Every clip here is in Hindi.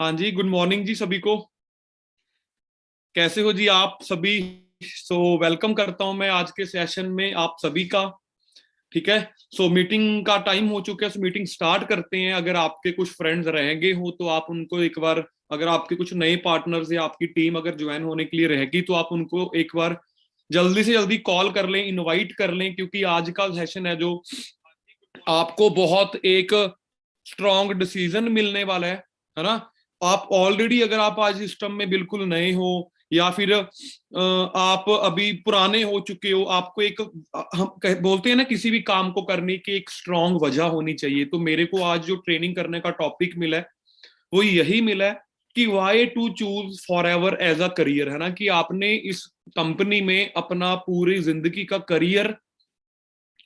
हाँ जी, गुड मॉर्निंग जी सभी को। कैसे हो जी आप सभी? वेलकम करता हूं मैं आज के सेशन में आप सभी का। ठीक है। मीटिंग का टाइम हो चुका है, मीटिंग स्टार्ट करते हैं। अगर आपके कुछ फ्रेंड्स रहेंगे हो तो आप उनको एक बार, अगर आपके कुछ नए पार्टनर्स या आपकी टीम अगर ज्वाइन होने के लिए रहेगी तो आप उनको एक बार जल्दी से जल्दी कॉल कर लें, इनवाइट कर लें, क्योंकि आज का सेशन है जो आपको बहुत एक स्ट्रॉन्ग डिसीजन मिलने वाला है ना। आप ऑलरेडी, अगर आप आज सिस्टम में बिल्कुल नए हो या फिर आप अभी पुराने हो चुके हो, आपको एक हम बोलते हैं ना, किसी भी काम को करने की एक स्ट्रॉन्ग वजह होनी चाहिए। तो मेरे को आज जो ट्रेनिंग करने का टॉपिक मिला है वो यही मिला है कि why to choose forever as a career, है ना, कि आपने इस कंपनी में अपना पूरी जिंदगी का करियर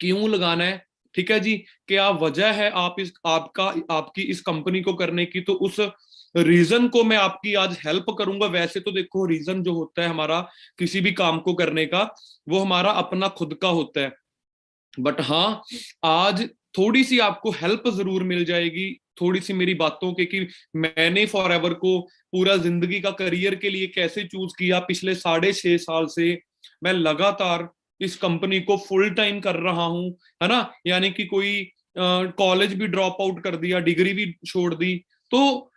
क्यों लगाना है। ठीक है जी। क्या वजह है आप इस आपका आपकी इस कंपनी को करने की, तो उस रीजन को मैं आपकी आज हेल्प करूंगा। वैसे तो देखो, रीजन जो होता है हमारा किसी भी काम को करने का, वो हमारा अपना खुद का होता है। बट हाँ, आज थोड़ी सी आपको हेल्प जरूर मिल जाएगी, थोड़ी सी मेरी बातों के, कि मैंने फॉर एवर को पूरा जिंदगी का करियर के लिए कैसे चूज किया। पिछले 6.5 साल से मैं लगातार इस कंपनी को फुल टाइम कर रहा हूं, है ना। यानी कि कोई कॉलेज भी ड्रॉप आउट कर दिया, डिग्री भी छोड़ दी। तो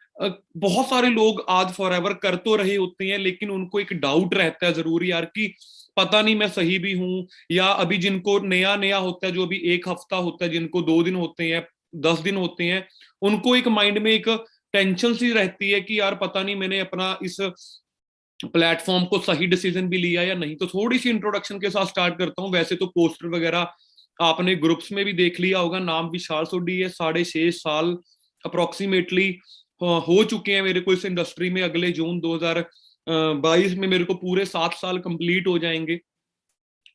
बहुत सारे लोग आज फॉर एवर कर तो रहे होते हैं, लेकिन उनको एक डाउट रहता है जरूर यार, कि पता नहीं मैं सही भी हूं। या अभी जिनको नया नया होता है, जो अभी एक हफ्ता होता है, जिनको 2 दिन होते हैं, 10 दिन होते हैं, उनको एक माइंड में एक टेंशन सी रहती है कि यार पता नहीं मैंने अपना इस प्लेटफॉर्म को सही डिसीजन भी लिया या नहीं। तो थोड़ी सी इंट्रोडक्शन के साथ स्टार्ट करता हूँ। वैसे तो पोस्टर वगैरह आपने ग्रुप्स में भी देख लिया होगा। नाम विशाल सोडी है। 6.5 साल अप्रोक्सीमेटली हो चुके हैं मेरे को इस इंडस्ट्री में। अगले जून 2022 में मेरे को पूरे 7 साल कंप्लीट हो जाएंगे।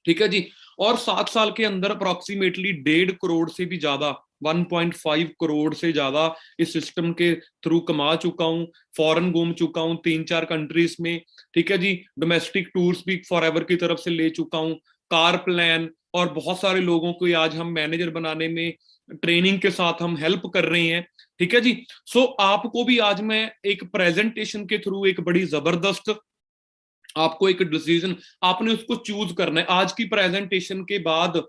ठीक है जी। और 7 साल के अंदर अप्रोक्सीमेटली 1.5 करोड़ से भी ज्यादा, 1.5 करोड़ से ज्यादा इस सिस्टम के थ्रू कमा चुका हूँ। फॉरेन घूम चुका हूँ 3-4 कंट्रीज में। ठीक है जी। डोमेस्टिक टूर्स भी फॉर एवर की तरफ से ले चुका हूँ। कार प्लान, और बहुत सारे लोगों को आज हम मैनेजर बनाने में ट्रेनिंग के साथ हम हेल्प कर रहे हैं। ठीक है जी। आपको भी आज मैं एक प्रेजेंटेशन के थ्रू एक बड़ी जबरदस्त, आपको एक डिसीजन, आपने उसको चूज करना है। आज की प्रेजेंटेशन के बाद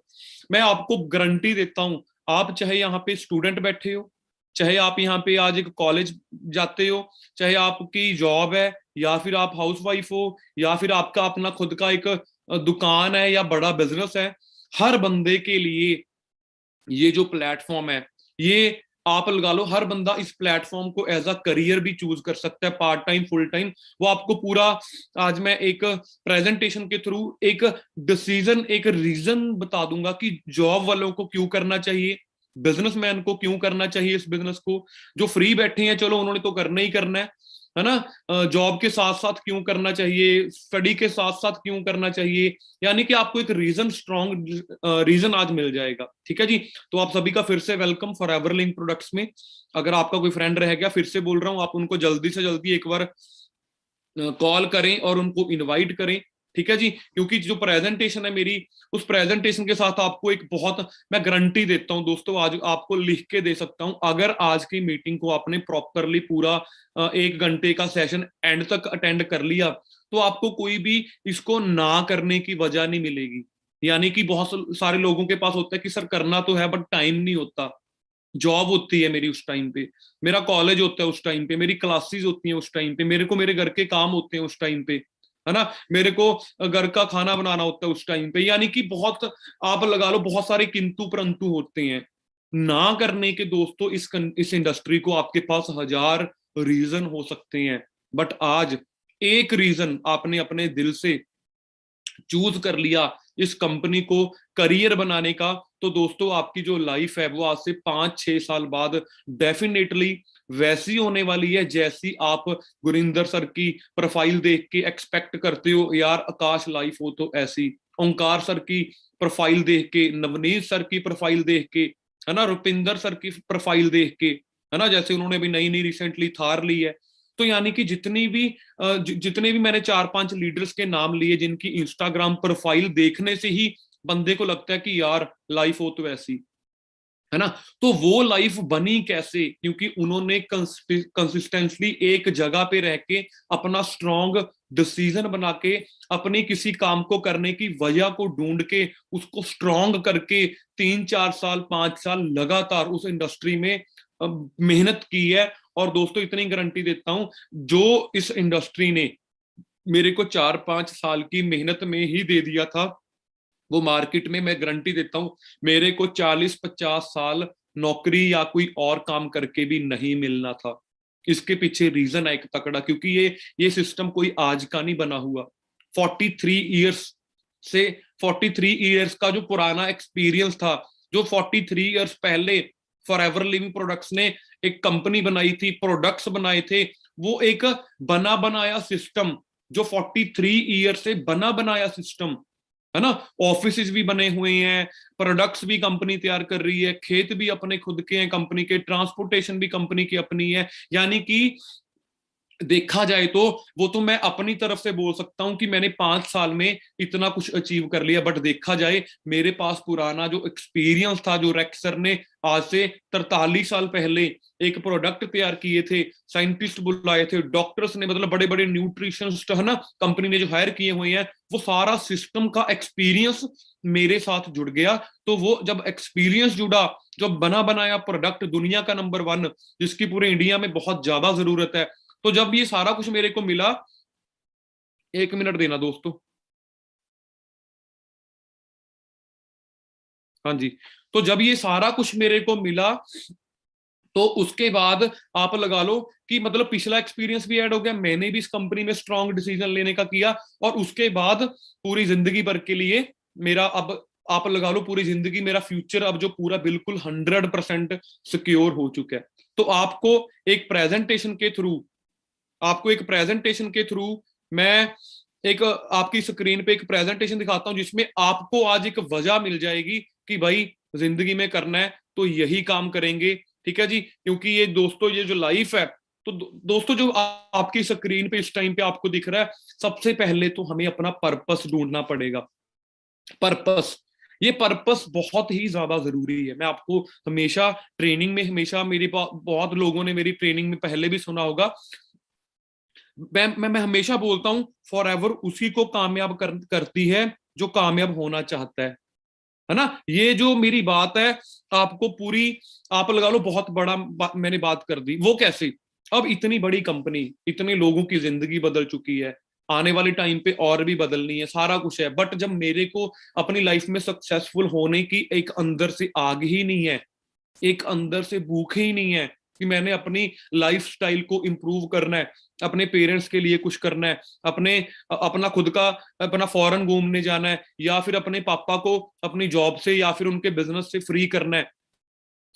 मैं आपको गारंटी देता हूं, आप चाहे यहाँ पे स्टूडेंट बैठे हो, चाहे आप यहाँ पे आज एक कॉलेज जाते हो, चाहे आपकी जॉब है, या फिर आप हाउस वाइफ हो, या फिर आपका अपना खुद का एक दुकान है या बड़ा बिजनेस है, हर बंदे के लिए ये जो प्लेटफॉर्म है, ये आप लगा लो, हर बंदा इस प्लेटफॉर्म को एज अ करियर भी चूज कर सकता है, पार्ट टाइम फुल टाइम। वो आपको पूरा आज मैं एक प्रेजेंटेशन के थ्रू एक डिसीजन, एक रीजन बता दूंगा कि जॉब वालों को क्यों करना चाहिए, बिजनेसमैन को क्यों करना चाहिए इस बिजनेस को। जो फ्री बैठे हैं, चलो उन्होंने तो करना ही करना है ना। जॉब के साथ साथ क्यों करना चाहिए, स्टडी के साथ साथ क्यों करना चाहिए। यानी कि आपको एक रीजन, स्ट्रॉन्ग रीजन आज मिल जाएगा। ठीक है जी। तो आप सभी का फिर से वेलकम फॉर एवरलिंक प्रोडक्ट्स में। अगर आपका कोई फ्रेंड रह गया, फिर से बोल रहा हूं, आप उनको जल्दी से जल्दी एक बार कॉल करें और उनको इनवाइट करें। ठीक है जी। क्योंकि जो प्रेजेंटेशन है मेरी, उस प्रेजेंटेशन के साथ आपको एक बहुत, मैं गारंटी देता हूं दोस्तों, आज आपको लिख के दे सकता हूं, अगर आज की मीटिंग को आपने प्रॉपरली पूरा 1 घंटे का सेशन एंड तक अटेंड कर लिया, तो आपको कोई भी इसको ना करने की वजह नहीं मिलेगी। यानी कि बहुत सारे लोगों के पास होता है कि सर करना तो है बट टाइम नहीं होता, जॉब होती है मेरी उस टाइम पे, मेरा कॉलेज होता है उस टाइम पे, मेरी क्लासेस होती हैं उस टाइम पे, मेरे को मेरे घर के काम होते हैं उस टाइम पे, है ना, मेरे को घर का खाना बनाना होता है उस टाइम पे। यानी कि बहुत, आप लगा लो, बहुत सारे किंतु परंतु होते हैं ना करने के दोस्तों। इस इंडस्ट्री को आपके पास हजार रीजन हो सकते हैं, बट आज एक रीजन आपने अपने दिल से चूज कर लिया इस कंपनी को करियर बनाने का, तो दोस्तों आपकी जो लाइफ है वो आज से 5-6 साल बाद डेफिनेटली वैसी होने वाली है जैसी आप गुरिंदर सर की प्रोफाइल देख के एक्सपेक्ट करते हो। यार आकाश लाइफ हो तो ऐसी, ओंकार सर की प्रोफाइल देख के, नवनीत सर की प्रोफाइल देख के, है ना, रुपिंदर सर की प्रोफाइल देख के, है ना, जैसे उन्होंने भी नई नई रिसेंटली थार ली है। तो यानी कि जितने भी मैंने 4-5 लीडर्स के नाम लिए, जिनकी इंस्टाग्राम प्रोफाइल देखने से ही बंदे को लगता है कि यार लाइफ हो तो ऐसी, है ना। तो वो लाइफ बनी कैसे, क्योंकि उन्होंने कंसिस्टेंटली एक जगह पे रह के अपना स्ट्रॉन्ग डिसीजन बना के, अपनी किसी काम को करने की वजह को ढूंढ के, उसको स्ट्रॉन्ग करके 3 4 साल 5 साल लगातार उस इंडस्ट्री में मेहनत की है। और दोस्तों इतनी गारंटी देता हूं, जो इस इंडस्ट्री ने मेरे को 4 5 साल की मेहनत में ही दे दिया था, वो मार्केट में, मैं गारंटी देता हूं, मेरे को 40 50 साल नौकरी या कोई और काम करके भी नहीं मिलना था। इसके पीछे रीजन है एक तकड़ा, क्योंकि ये सिस्टम कोई आज का नहीं बना हुआ। 43 ईयर्स से 43 ईयर्स का जो पुराना एक्सपीरियंस था, जो 43 ईयर्स पहले फॉरएवर लिविंग प्रोडक्ट्स ने एक कंपनी बनाई थी, प्रोडक्ट्स बनाए थे, वो एक बना बनाया सिस्टम, जो 43 ईयर से बना बनाया सिस्टम, है ना। ऑफिस भी बने हुए हैं, प्रोडक्ट्स भी कंपनी तैयार कर रही है, खेत भी अपने खुद के हैं कंपनी के, ट्रांसपोर्टेशन भी कंपनी की अपनी है। यानी कि देखा जाए तो वो तो मैं अपनी तरफ से बोल सकता हूं कि मैंने 5 साल में इतना कुछ अचीव कर लिया, बट देखा जाए मेरे पास पुराना जो एक्सपीरियंस था, जो रेक्स सर ने आज से 43 साल पहले एक प्रोडक्ट तैयार किए थे, साइंटिस्ट बुलाए थे, डॉक्टर्स ने, मतलब बड़े बड़े न्यूट्रिशनिस्ट, है ना, कंपनी ने जो हायर किए हुए हैं, वो सारा सिस्टम का एक्सपीरियंस मेरे साथ जुड़ गया। तो वो जब एक्सपीरियंस जुड़ा, जब बना बनाया प्रोडक्ट दुनिया का नंबर 1, जिसकी पूरे इंडिया में बहुत ज्यादा जरूरत है, तो जब ये सारा कुछ मेरे को मिला, 1 मिनट देना दोस्तों। हाँ जी। तो जब ये सारा कुछ मेरे को मिला, तो उसके बाद आप लगा लो कि मतलब पिछला एक्सपीरियंस भी ऐड हो गया, मैंने भी इस कंपनी में स्ट्रांग डिसीजन लेने का किया, और उसके बाद पूरी जिंदगी भर के लिए मेरा, अब आप लगा लो पूरी जिंदगी, मेरा फ्यूचर अब जो पूरा बिल्कुल 100% सिक्योर हो चुका है। तो आपको एक प्रेजेंटेशन के थ्रू मैं एक आपकी स्क्रीन पे एक प्रेजेंटेशन दिखाता हूं, जिसमें आपको आज एक वजह मिल जाएगी कि भाई जिंदगी में करना है तो यही काम करेंगे। ठीक है जी, क्योंकि ये दोस्तों, ये जो लाइफ है, तो दोस्तों जो आपकी स्क्रीन पे इस टाइम पे आपको दिख रहा है, सबसे पहले तो हमें अपना पर्पस ढूंढना पड़ेगा। पर्पस, ये पर्पस बहुत ही ज्यादा जरूरी है। मैं आपको हमेशा ट्रेनिंग में, हमेशा मेरी बहुत लोगों ने मेरी ट्रेनिंग में पहले भी सुना होगा, मैं हमेशा बोलता हूं, फॉर एवर उसी को कामयाब करती है जो कामयाब होना चाहता है ना। ये जो मेरी बात है आपको पूरी, आप लगा लो बहुत बड़ा मैंने बात कर दी। वो कैसे, अब इतनी बड़ी कंपनी, इतने लोगों की जिंदगी बदल चुकी है, आने वाले टाइम पे और भी बदलनी है, सारा कुछ है, बट जब मेरे को अपनी लाइफ में सक्सेसफुल होने की एक अंदर से आग ही नहीं है, एक अंदर से भूख ही नहीं है कि मैंने अपनी लाइफस्टाइल को इंप्रूव करना है, अपने पेरेंट्स के लिए कुछ करना है, अपने अपना खुद का, अपना फॉरेन घूमने जाना है, या फिर अपने पापा को अपनी जॉब से या फिर उनके बिजनेस से फ्री करना है,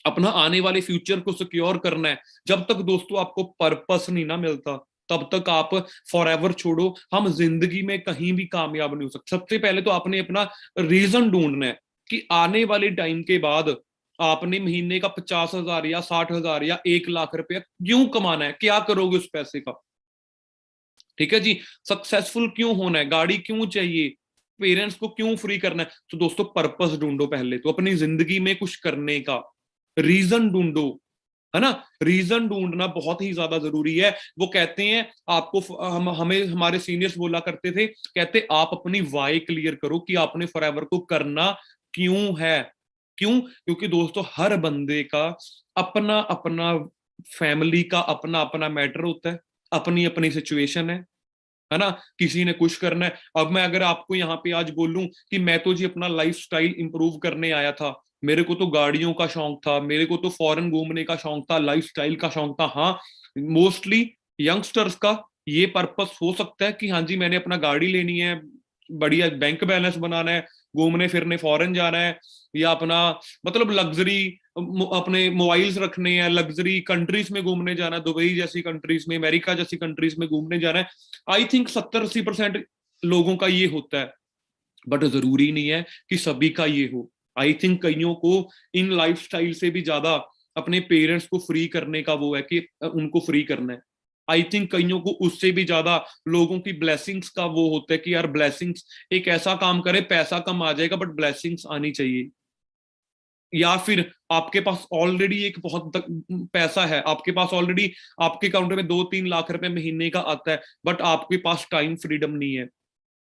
अपना आने वाले फ्यूचर को सिक्योर करना है, जब तक दोस्तों आपको पर्पस नहीं ना मिलता, तब तक आप फॉर एवर छोड़ो, हम जिंदगी में कहीं भी कामयाब नहीं हो सकते। सबसे पहले तो आपने अपना रीजन ढूंढना है कि आने वाले टाइम के बाद आपने महीने का 50,000 या 60,000 या 1 लाख रुपया क्यों कमाना है, क्या करोगे उस पैसे का। ठीक है जी, सक्सेसफुल क्यों होना है, गाड़ी क्यों चाहिए, पेरेंट्स को क्यों फ्री करना है। तो दोस्तों पर्पस ढूंढो पहले तो, अपनी जिंदगी में कुछ करने का रीजन ढूंढो, है ना। रीजन ढूंढना बहुत ही ज्यादा जरूरी है। वो कहते हैं आपको, हमें हमारे सीनियर्स बोला करते थे, कहते आप अपनी वाई क्लियर करो कि आपने फॉरएवर को करना क्यों है। क्यों, क्योंकि दोस्तों हर बंदे का अपना अपना, फैमिली का अपना अपना मैटर होता है, अपनी अपनी सिचुएशन है ना। किसी ने कुछ करना है। अब मैं अगर आपको यहाँ पे आज बोलूं कि मैं तो जी अपना लाइफ स्टाइल इंप्रूव करने आया था, मेरे को तो गाड़ियों का शौक था, मेरे को तो फॉरेन घूमने का शौक था, लाइफ स्टाइल का शौक था, हाँ, मोस्टली यंगस्टर्स का ये पर्पस हो सकता है कि हाँ जी मैंने अपना गाड़ी लेनी है, बढ़िया बैंक बैलेंस बनाना है, घूमने फिरने फॉरेन जाना है, या अपना मतलब लग्जरी अपने मोबाइल्स रखने हैं, लग्जरी कंट्रीज में घूमने जाना, दुबई जैसी कंट्रीज में, अमेरिका जैसी कंट्रीज में घूमने जाना है। आई थिंक 70 80% लोगों का ये होता है, बट जरूरी नहीं है कि सभी का ये हो। आई थिंक कईयों को इन लाइफस्टाइल से भी ज्यादा अपने पेरेंट्स को फ्री करने का वो है कि उनको फ्री करना है। आई थिंक कईयों को उससे भी ज्यादा लोगों की ब्लेसिंग्स का वो होता है कि यार ब्लेसिंग्स, एक ऐसा काम करे पैसा कम आ जाएगा बट ब्लेसिंग्स आनी चाहिए। या फिर आपके पास ऑलरेडी एक बहुत पैसा है, आपके पास ऑलरेडी आपके अकाउंट में 2-3 लाख रुपए महीने का आता है, बट आपके पास टाइम फ्रीडम नहीं है।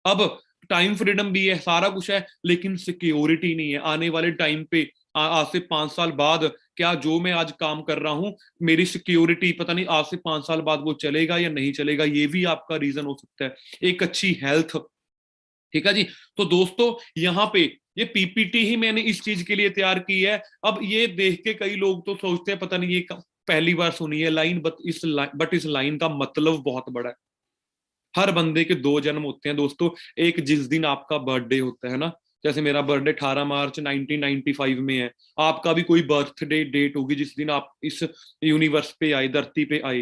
अब टाइम फ्रीडम भी है, सारा कुछ है, लेकिन सिक्योरिटी नहीं है। आने वाले टाइम पे आज से 5 साल बाद क्या जो मैं आज काम कर रहा हूं, मेरी सिक्योरिटी पता नहीं आज से 5 साल बाद वो चलेगा या नहीं चलेगा, ये भी आपका रीजन हो सकता है। एक अच्छी हेल्थ, ठीक है जी। तो दोस्तों यहाँ पे ये पीपीटी ही मैंने इस चीज के लिए तैयार की है। अब ये देख के कई लोग तो सोचते हैं पता नहीं ये पहली बार सुनी है लाइन, बट इस लाइन का मतलब बहुत बड़ा है। हर बंदे के 2 जन्म होते हैं दोस्तों। एक जिस दिन आपका बर्थडे होता है ना, जैसे मेरा बर्थडे 18 मार्च 1995 में है, आपका भी कोई बर्थडे डेट होगी जिस दिन आप इस यूनिवर्स पे आए, धरती पे आए,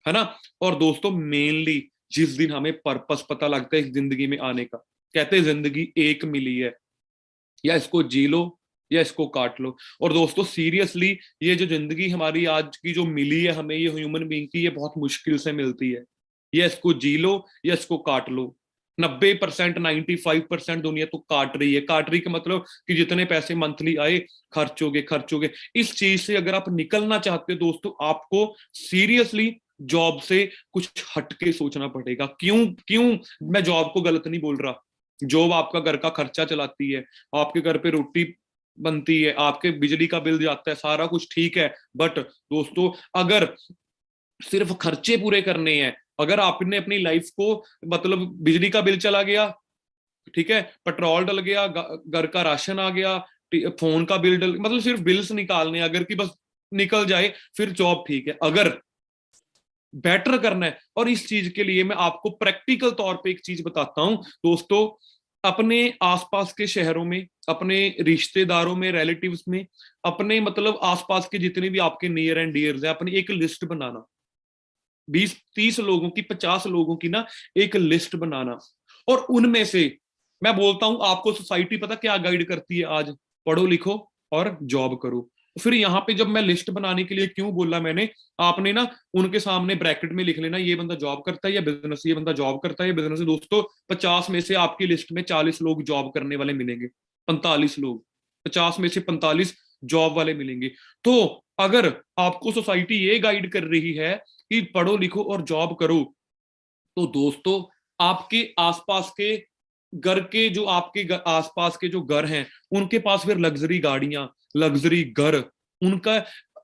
है ना। और दोस्तों मेनली जिस दिन हमें पर्पस पता लगता है इस जिंदगी में आने का, कहते हैं जिंदगी एक मिली है, या इसको जी लो या इसको काट लो। और दोस्तों सीरियसली ये जो जिंदगी हमारी आज की जो मिली है हमें, ये ह्यूमन बीइंग की, ये बहुत मुश्किल से मिलती है। या इसको जी लो या इसको काट लो। 90%, 95% दुनिया तो काट रही है। काट रही का मतलब कि जितने पैसे मंथली आए खर्चोगे खर्चोगे। इस चीज से अगर आप निकलना चाहते हो दोस्तों, आपको सीरियसली जॉब से कुछ हटके सोचना पड़ेगा। क्यों क्यों मैं जॉब को गलत नहीं बोल रहा, जॉब आपका घर का खर्चा चलाती है, आपके घर पे रोटी बनती है, आपके बिजली का बिल जाता है, सारा कुछ ठीक है। बट दोस्तों अगर सिर्फ खर्चे पूरे करने हैं, अगर आपने अपनी लाइफ को मतलब बिजली का बिल चला गया, ठीक है, पेट्रोल डल गया, घर का राशन आ गया, फोन का बिल डल, मतलब सिर्फ बिल्स निकालने अगर कि बस निकल जाए, फिर जॉब ठीक है। अगर बेटर करना है, और इस चीज के लिए मैं आपको प्रैक्टिकल तौर पे एक चीज बताता हूं दोस्तों। अपने आसपास के शहरों में, अपने रिश्तेदारों में, रिलेटिव्स में, अपने मतलब आसपास के जितने भी आपके नियर एंड डियर्स है, अपनी एक लिस्ट बनाना। 20-30 लोगों की, 50 लोगों की ना एक लिस्ट बनाना। और उनमें से मैं बोलता हूं आपको सोसाइटी पता क्या गाइड करती है आज, पढ़ो लिखो और जॉब करो। फिर यहाँ पे जब मैं लिस्ट बनाने के लिए क्यों बोला मैंने, आपने ना उनके सामने ब्रैकेट में लिख लेना ये बंदा जॉब करता है या बिजनेस, ये बंदा जॉब करता है या बिजनेस है। दोस्तों 50 में से आपकी लिस्ट में 40 लोग जॉब करने वाले मिलेंगे, 45 लोग, 50 में से 45 जॉब वाले मिलेंगे। तो अगर आपको सोसाइटी ये गाइड कर रही है कि पढ़ो लिखो और जॉब करो, तो दोस्तों आपके आसपास के घर के जो आपके आसपास के जो घर हैं, उनके पास फिर लग्जरी गाड़ियां, लग्जरी घर, उनका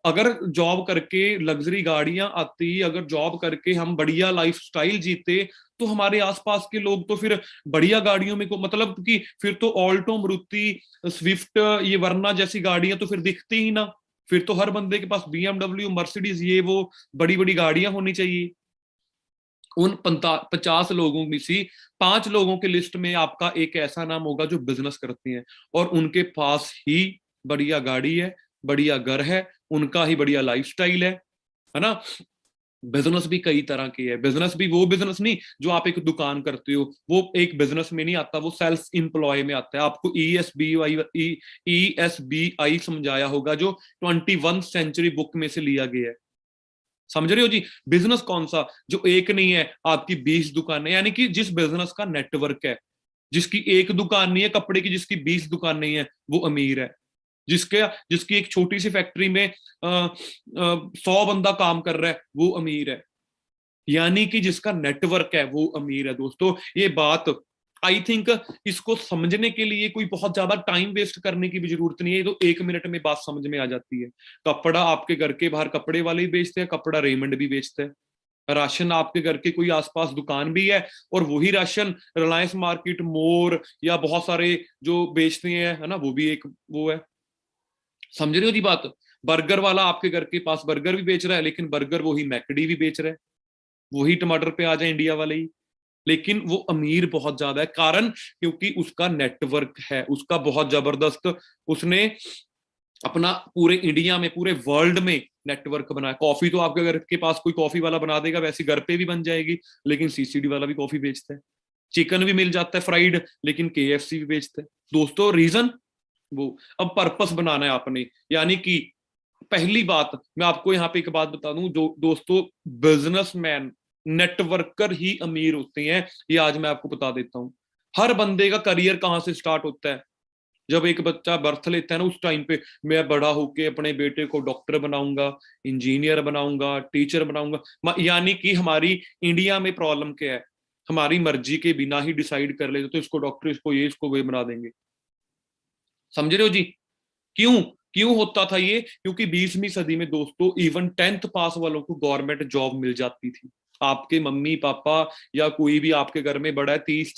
अगर जॉब करके लग्जरी गाड़ियां आती, अगर जॉब करके हम बढ़िया लाइफस्टाइल जीते, तो हमारे आसपास के लोग तो फिर बढ़िया गाड़ियों में को मतलब कि फिर तो ऑल्टो, मारुति, स्विफ्ट, ये वरना जैसी गाड़ियां तो फिर दिखती ही ना। फिर तो हर बंदे के पास BMW, मर्सिडीज, ये वो बड़ी बड़ी गाड़ियां होनी चाहिए। उन 50 लोगों में से 5 लोगों की लिस्ट में आपका एक ऐसा नाम होगा जो बिजनेस करते हैं, और उनके पास ही बढ़िया गाड़ी है, बढ़िया घर है, उनका ही बढ़िया लाइफस्टाइल है ना। बिजनेस भी कई तरह के है। बिजनेस भी वो बिजनेस नहीं जो आप एक दुकान करते हो, वो एक बिजनेस में नहीं आता, वो सेल्फ इंप्लॉय में आता है। आपको ESBI समझाया होगा, जो 21 सेंचुरी बुक में से लिया गया है। समझ रहे हो जी। बिजनेस कौन सा, जो एक नहीं है, आपकी 20 दुकानें, यानी कि जिस बिजनेस का नेटवर्क है, जिसकी एक दुकान नहीं है कपड़े की, जिसकी 20 दुकान नहीं है, वो अमीर है। जिसके जिसकी एक छोटी सी फैक्ट्री में 100 बंदा काम कर रहा है, वो अमीर है। यानी कि जिसका नेटवर्क है वो अमीर है। दोस्तों ये बात आई थिंक इसको समझने के लिए कोई बहुत ज्यादा टाइम वेस्ट करने की भी जरूरत नहीं है, तो 1 मिनट में बात समझ में आ जाती है। कपड़ा आपके घर के बाहर कपड़े वाले ही बेचते हैं, कपड़ा रेमंड भी बेचते हैं। राशन आपके घर के कोई आसपास दुकान भी है, और वही राशन रिलायंस मार्केट, मोर या बहुत सारे जो बेचते हैं, है ना, वो भी एक वो है। समझ रहे हो जी बात। बर्गर वाला आपके घर के पास बर्गर भी बेच रहा है, लेकिन बर्गर वही मैकडी भी बेच रहा है, वही टमाटर पे आ जाए इंडिया वाले ही, लेकिन वो अमीर बहुत ज्यादा है। कारण क्योंकि उसका नेटवर्क है, उसका बहुत जबरदस्त, उसने अपना पूरे इंडिया में, पूरे वर्ल्ड में नेटवर्क बनाया। कॉफी तो आपके घर के पास कोई कॉफी वाला बना देगा, वैसे घर पे भी बन जाएगी, लेकिन CCD वाला भी कॉफी बेचता है। चिकन भी मिल जाता है फ्राइड, लेकिन KFC भी बेचता है। दोस्तों रीजन वो, अब पर्पस बनाना है आपने। यानी कि पहली बात मैं आपको यहाँ पे एक बात बता दूं, जो दोस्तों बिजनेसमैन, नेटवर्कर ही अमीर होते हैं, ये आज मैं आपको बता देता हूं। हर बंदे का करियर कहां से स्टार्ट होता है, जब एक बच्चा बर्थ लेता है ना, उस टाइम पे मैं बड़ा होके अपने बेटे को डॉक्टर बनाऊंगा, इंजीनियर बनाऊंगा, टीचर बनाऊंगा। यानी कि हमारी इंडिया में प्रॉब्लम क्या है, हमारी मर्जी के बिना ही डिसाइड कर लेते तो इसको डॉक्टर, इसको ये, इसको वे बना देंगे। समझ रहे हो जी? क्यों क्यों होता था ये? क्योंकि 20वीं सदी में दोस्तों इवन 10th पास वालों को गवर्नमेंट जॉब मिल जाती थी। आपके मम्मी पापा या कोई भी आपके घर में बड़ा है, 30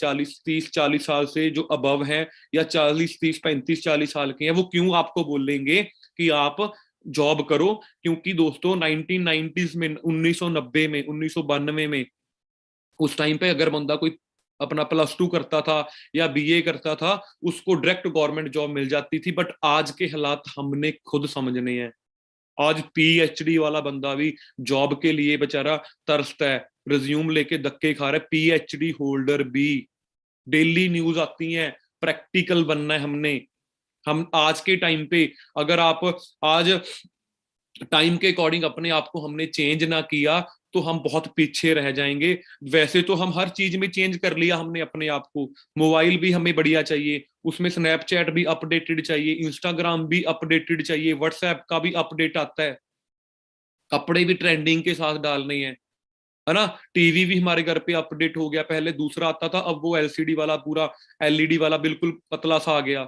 40 साल से जो अबव है, या 40 30 35 40 साल के हैं, वो क्यों आपको बोलेंगे कि आप जॉब करो? क्योंकि दोस्तों 1990s में, 1990 में, 1992 में, उस टाइम पे अगर बंदा कोई अपना +2 करता था या बीए करता था, उसको डायरेक्ट गवर्नमेंट जॉब मिल जाती थी। बट आज के हालात हमने खुद समझने हैं। आज पीएचडी वाला बंदा भी जॉब के लिए बेचारा तरसता है, रिज्यूम लेके धक्के खा रहा है। पीएचडी होल्डर भी, डेली न्यूज आती है, प्रैक्टिकल बनना है हमने। हम आज के टाइम पे, अगर आप आज टाइम के अकॉर्डिंग अपने आप को हमने चेंज ना किया तो हम बहुत पीछे रह जाएंगे। वैसे तो हम हर चीज में चेंज कर लिया हमने अपने आप को। मोबाइल भी हमें बढ़िया चाहिए, उसमें स्नैपचैट भी अपडेटेड चाहिए, इंस्टाग्राम भी अपडेटेड चाहिए, व्हाट्सएप का भी अपडेट आता है, कपड़े भी ट्रेंडिंग के साथ डालने हैं, है ना। टीवी भी हमारे घर पे अपडेट हो गया, पहले दूसरा आता था, अब वो एलसीडी वाला, पूरा एलईडी वाला बिल्कुल पतला सा आ गया।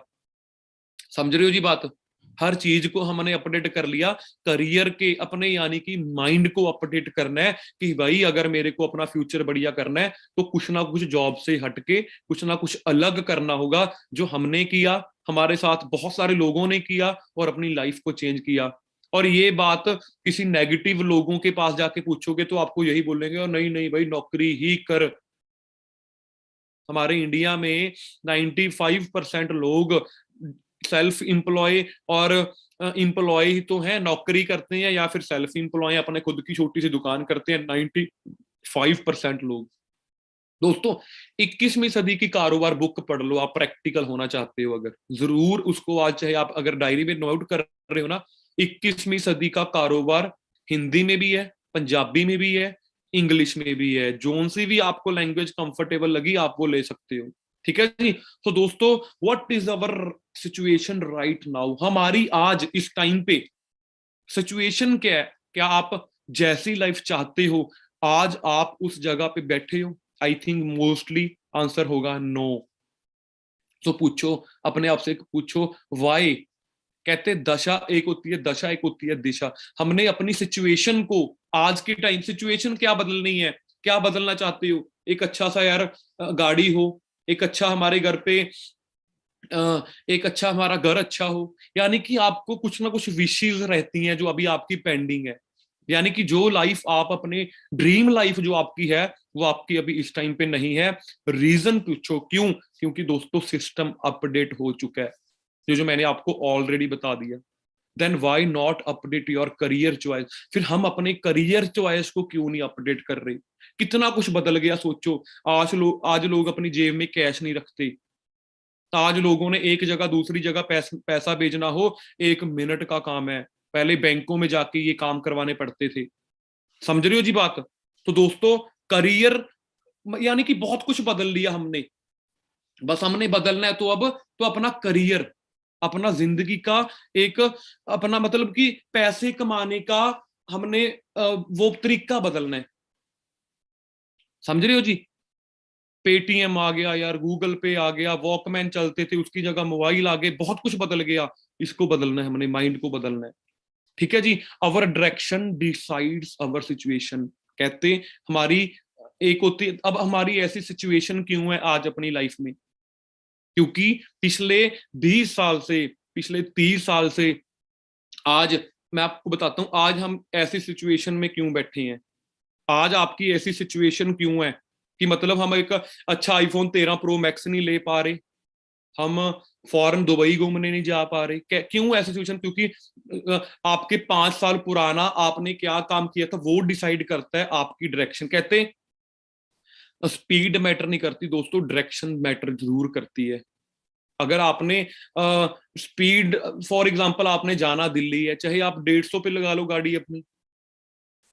समझ रहे हो जी बात? हर चीज को हमने अपडेट कर लिया। करियर के अपने, यानी कि माइंड को अपडेट करना है कि भाई अगर मेरे को अपना फ्यूचर बढ़िया करना है तो कुछ ना कुछ जॉब से हटके कुछ ना कुछ अलग करना होगा। जो हमने किया, हमारे साथ बहुत सारे लोगों ने किया और अपनी लाइफ को चेंज किया। और ये बात किसी नेगेटिव लोगों के पास जाके पूछोगे तो आपको यही बोलेंगे, और नहीं नहीं भाई नौकरी ही कर। हमारे इंडिया में 95% लोग सेल्फ एम्प्लॉय और एम्प्लॉय तो हैं, नौकरी करते हैं, या फिर सेल्फ एम्प्लॉय अपने खुद की छोटी सी दुकान करते हैं, 95% लोग। दोस्तों 21वीं सदी की कारोबार बुक पढ़ लो, आप प्रैक्टिकल होना चाहते हो अगर, जरूर उसको आज चाहे आप अगर डायरी में नोट कर रहे हो ना, 21वीं सदी का कारोबार हिंदी में भी है, पंजाबी में भी है, इंग्लिश में भी है। जोन सी भी आपको लैंग्वेज कंफर्टेबल लगी आप वो ले सकते हो। ठीक है जी। तो दोस्तों what is our situation right now? हमारी आज इस टाइम पे सिचुएशन क्या है? क्या आप जैसी लाइफ चाहते हो आज आप उस जगह पे बैठे हो? आई थिंक मोस्टली आंसर होगा नो। तो पूछो अपने आप से, पूछो वाई। कहते दशा एक होती है, दशा एक होती है दिशा। हमने अपनी सिचुएशन को, आज के टाइम सिचुएशन क्या बदलनी है, क्या बदलना चाहते हो? एक अच्छा सा यार गाड़ी हो, एक अच्छा हमारे घर पे एक अच्छा हमारा घर अच्छा हो, यानी कि आपको कुछ ना कुछ विशेष रहती हैं जो अभी आपकी पेंडिंग है। यानी कि जो लाइफ आप अपने ड्रीम लाइफ जो आपकी है वो आपकी अभी इस टाइम पे नहीं है। रीजन पूछो क्यों? क्योंकि दोस्तों सिस्टम अपडेट हो चुका है, जो मैंने आपको ऑलरेडी बता दिया। Then why not update your career choice? फिर हम अपने करियर चॉइस को क्यों नहीं अपडेट कर रहे? कितना कुछ बदल गया सोचो। आज लोग अपनी जेब में कैश नहीं रखते। आज लोगों ने एक जगह दूसरी जगह पैसा भेजना हो 1 मिनट का काम है, पहले बैंकों में जाके ये काम करवाने पड़ते थे। समझ रहे हो जी बात? तो दोस्तों करियर, यानी कि बहुत कुछ बदल लिया हमने। बस हमने बदलना है तो अब, तो अपना करियर, अपना जिंदगी का एक, अपना मतलब कि पैसे कमाने का हमने वो तरीका बदलना है। समझ रहे हो जी? पेटीएम आ गया यार, गूगल पे आ गया, वॉकमैन चलते थे उसकी जगह मोबाइल आ गए, बहुत कुछ बदल गया। इसको बदलना है हमने, माइंड को बदलना है। ठीक है जी। अवर डायरेक्शन डिसाइड्स अवर सिचुएशन। कहते हमारी एक होती, अब हमारी ऐसी सिचुएशन क्यों है आज अपनी लाइफ में? क्योंकि पिछले 20 साल से, पिछले 30 साल से आज, मैं आपको बताता हूं आज हम ऐसी सिचुएशन में क्यों बैठे हैं। आज आपकी ऐसी सिचुएशन क्यों है कि मतलब हम एक अच्छा आईफोन 13 प्रो मैक्स नहीं ले पा रहे, हम फॉरेन दुबई घूमने नहीं जा पा रहे? क्यों ऐसी सिचुएशन? क्योंकि आपके 5 साल पुराना आपने क्या काम किया था वो डिसाइड करता है आपकी डायरेक्शन। कहते स्पीड मैटर नहीं करती दोस्तों, डायरेक्शन मैटर जरूर करती है। अगर आपने स्पीड, फॉर एग्जांपल आपने जाना दिल्ली है, चाहे आप 150 पे लगा लो गाड़ी अपनी,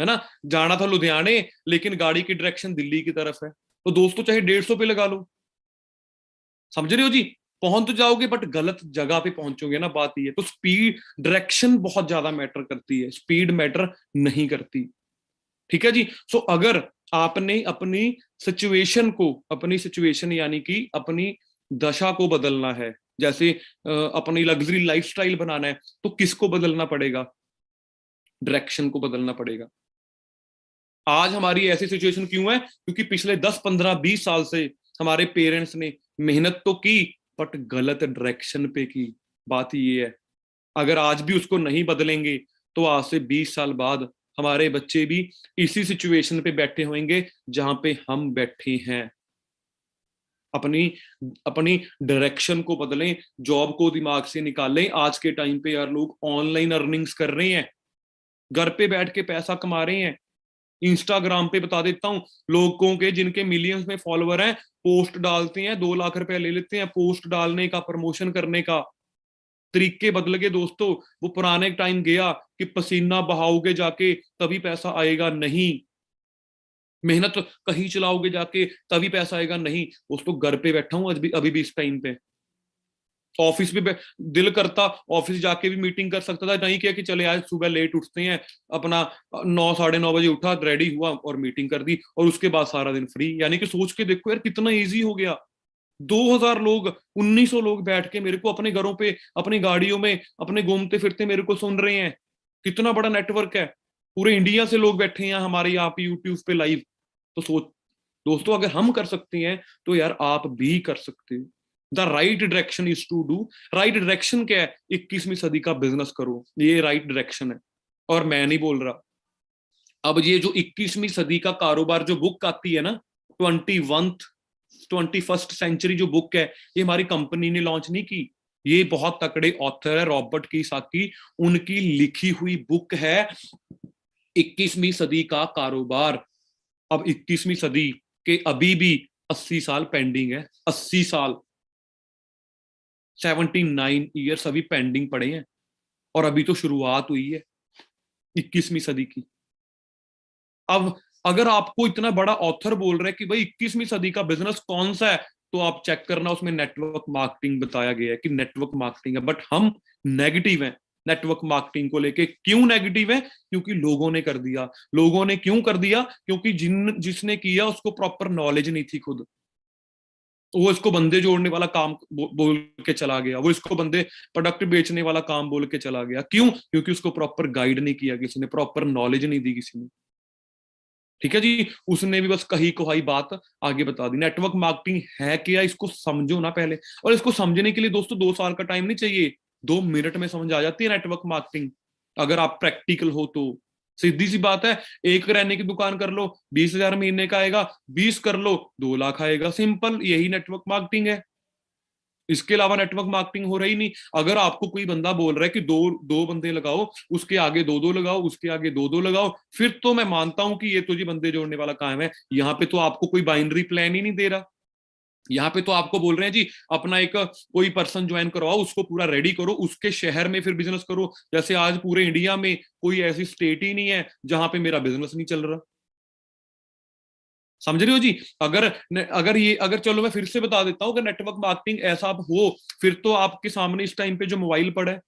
है ना, जाना था लुधियाने लेकिन गाड़ी की डायरेक्शन दिल्ली की तरफ है, तो दोस्तों चाहे 150 पे लगा लो। समझ रहे हो जी? पहुंच तो जाओगे बट गलत जगह पे पहुंचोगे ना, बात ये। तो स्पीड, डायरेक्शन बहुत ज्यादा मैटर करती है, स्पीड मैटर नहीं करती। ठीक है जी। सो अगर आपने अपनी सिचुएशन यानी कि अपनी दशा को बदलना है, जैसे अपनी लग्जरी लाइफस्टाइल बनाना है, तो किसको बदलना पड़ेगा? डायरेक्शन को बदलना पड़ेगा। आज हमारी ऐसी सिचुएशन क्यों है? क्योंकि पिछले 10 15 20 साल से हमारे पेरेंट्स ने मेहनत तो की बट गलत डायरेक्शन पे की। बात ये है, अगर आज भी उसको नहीं बदलेंगे तो आज से 20 साल बाद हमारे बच्चे भी इसी सिचुएशन पे बैठे होंगे जहां पे हम बैठे हैं। अपनी अपनी डायरेक्शन को बदलें, जॉब को दिमाग से निकालें। आज के टाइम पे यार लोग ऑनलाइन अर्निंग्स कर रहे हैं, घर पे बैठ के पैसा कमा रहे हैं। इंस्टाग्राम पे बता देता हूं, लोगों के जिनके मिलियंस में फॉलोवर हैं, पोस्ट डालते हैं, 2 लाख रुपए ले लेते हैं पोस्ट डालने का, प्रमोशन करने का। तरीके बदल गए दोस्तों। वो पुराने टाइम गया कि पसीना बहाओगे जाके तभी पैसा आएगा, नहीं। मेहनत कहीं चलाओगे जाके तभी पैसा आएगा, नहीं। दोस्तों घर पे बैठा हूं आज भी, अभी भी इस टाइम पे ऑफिस भी दिल करता ऑफिस जाके भी मीटिंग कर सकता था, नहीं किया कि चले आज सुबह लेट उठते हैं, अपना 9 साढ़े 9 बजे उठा, रेडी हुआ और मीटिंग कर दी, और उसके बाद सारा दिन फ्री। यानी कि सोच के देखो यार कितना इजी हो गया। 2000 लोग, 1900 लोग बैठ के मेरे को अपने घरों पे, अपनी गाड़ियों में, अपने घूमते फिरते मेरे को सुन रहे हैं। कितना बड़ा नेटवर्क है, पूरे इंडिया से लोग बैठे हैं हमारे यहाँ पे यूट्यूब पे लाइव। तो सोच दोस्तों, अगर हम कर सकते हैं तो यार आप भी कर सकते हो। The right direction is to do. Right direction क्या है? 21वीं सदी का बिजनेस करो, ये राइट डायरेक्शन है। और मैं नहीं बोल रहा। अब ये जो 21वीं सदी का कारोबार जो बुक आती है ना, 21st सेंचुरी जो बुक है, ये हमारी कंपनी ने लॉन्च नहीं की। ये बहुत तकड़े ऑथर है, रॉबर्ट कियोसाकी, उनकी लिखी हुई बुक है 21वीं सदी का कारोबार। अब 21वीं सदी के अभी भी 80 साल पेंडिंग है, 80 साल, 79 ईयर्स अभी पेंडिंग पड़े हैं। और अभी तो शुरुआत हुई है 21वीं सदी की। अब अगर आपको इतना बड़ा ऑथर बोल रहा है कि भाई 21वीं सदी का बिजनेस कौन सा है, तो आप चेक करना, उसमें नेटवर्क मार्केटिंग बताया गया है कि नेटवर्क मार्केटिंग है। बट हम नेगेटिव हैं नेटवर्क मार्केटिंग को लेके। क्यों नेगेटिव है? क्योंकि लोगों ने कर दिया। लोगों ने क्यों कर दिया? क्योंकि जिसने किया उसको प्रॉपर नॉलेज नहीं थी खुद। वो इसको बंदे जोड़ने वाला काम बोल के चला गया, वो इसको बंदे प्रोडक्ट बेचने वाला काम बोल के चला गया। क्यों? क्योंकि उसको प्रॉपर गाइड नहीं किया किसी ने, प्रॉपर नॉलेज नहीं दी किसी ने। ठीक है जी। उसने भी बस कही कहाई बात आगे बता दी। नेटवर्क मार्केटिंग है क्या, इसको समझो ना पहले। और इसको समझने के लिए दोस्तों 2 साल का टाइम नहीं चाहिए, 2 मिनट में समझ आ जाती है नेटवर्क मार्केटिंग, अगर आप प्रैक्टिकल हो तो। सीधी सी बात है, एक किराने की दुकान कर लो, 20,000 महीने का आएगा, 20 कर लो, 2 लाख आएगा। सिंपल, यही नेटवर्क मार्केटिंग है। इसके अलावा नेटवर्क मार्केटिंग हो रही नहीं। अगर आपको कोई बंदा बोल रहा है कि दो दो बंदे लगाओ, उसके आगे दो दो लगाओ, उसके आगे दो दो लगाओ, फिर तो मैं मानता हूं कि ये तो जी बंदे जोड़ने वाला काम है। यहाँ पे तो आपको कोई बाइनरी प्लान ही नहीं दे रहा। यहाँ पे तो आपको बोल रहे हैं जी अपना एक कोई पर्सन ज्वाइन करवाओ, उसको पूरा रेडी करो, उसके शहर में फिर बिजनेस करो। जैसे आज पूरे इंडिया में कोई ऐसी स्टेट ही नहीं है जहां पे मेरा बिजनेस नहीं चल रहा। समझ रहे हो जी? अगर अगर चलो मैं फिर से बता देता हूँ, अगर नेटवर्क मार्केटिंग ऐसा आप हो, फिर तो आपके सामने इस टाइम पे जो मोबाइल पड़ा है,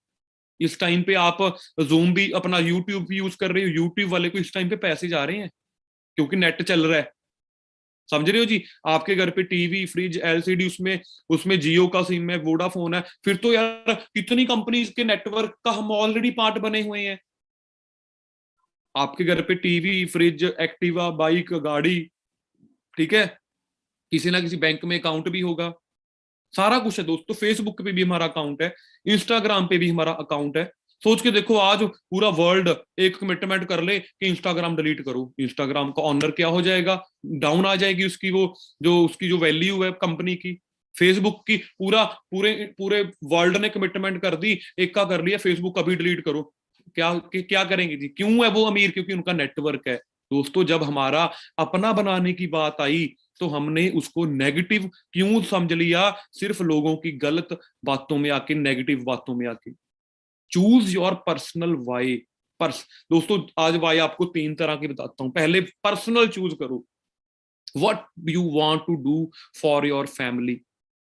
इस टाइम पे आप जूम भी, अपना यूट्यूब भी यूज कर रहे हो, यूट्यूब वाले को इस टाइम पे पैसे जा रहे हैं क्योंकि नेट चल रहा है। समझ रहे हो जी? आपके घर पे टीवी, फ्रिज, एलसीडी, उसमें उसमें जियो का सिम है, वोडाफोन है, फिर तो यार कितनी कंपनीज के नेटवर्क का हम ऑलरेडी पार्ट बने हुए हैं। आपके घर पे टीवी, फ्रिज, एक्टिवा, बाइक, गाड़ी, ठीक है, किसी ना किसी बैंक में अकाउंट भी होगा, सारा कुछ है दोस्तों। फेसबुक पे भी हमारा अकाउंट है, इंस्टाग्राम पे भी हमारा अकाउंट है। सोच के देखो, आज पूरा वर्ल्ड एक कमिटमेंट कर ले कि इंस्टाग्राम डिलीट करो, इंस्टाग्राम का ऑनर क्या हो जाएगा? डाउन आ जाएगी उसकी वो जो उसकी जो वैल्यू है कंपनी की। फेसबुक की पूरा पूरे पूरे वर्ल्ड ने कमिटमेंट कर दी, एक का कर लिया, फेसबुक अभी डिलीट करो। क्या करेंगे जी? क्यों है वो अमीर? क्योंकि उनका नेटवर्क है। दोस्तों, जब हमारा अपना बनाने की बात आई तो हमने उसको नेगेटिव क्यों समझ लिया? सिर्फ लोगों की गलत बातों में आके, नेगेटिव बातों में आके। Choose your personal why. पर्स दोस्तों, आज वाई आपको 3 तरह की बताता हूं। पहले पर्सनल चूज करो, what you want to do for your family.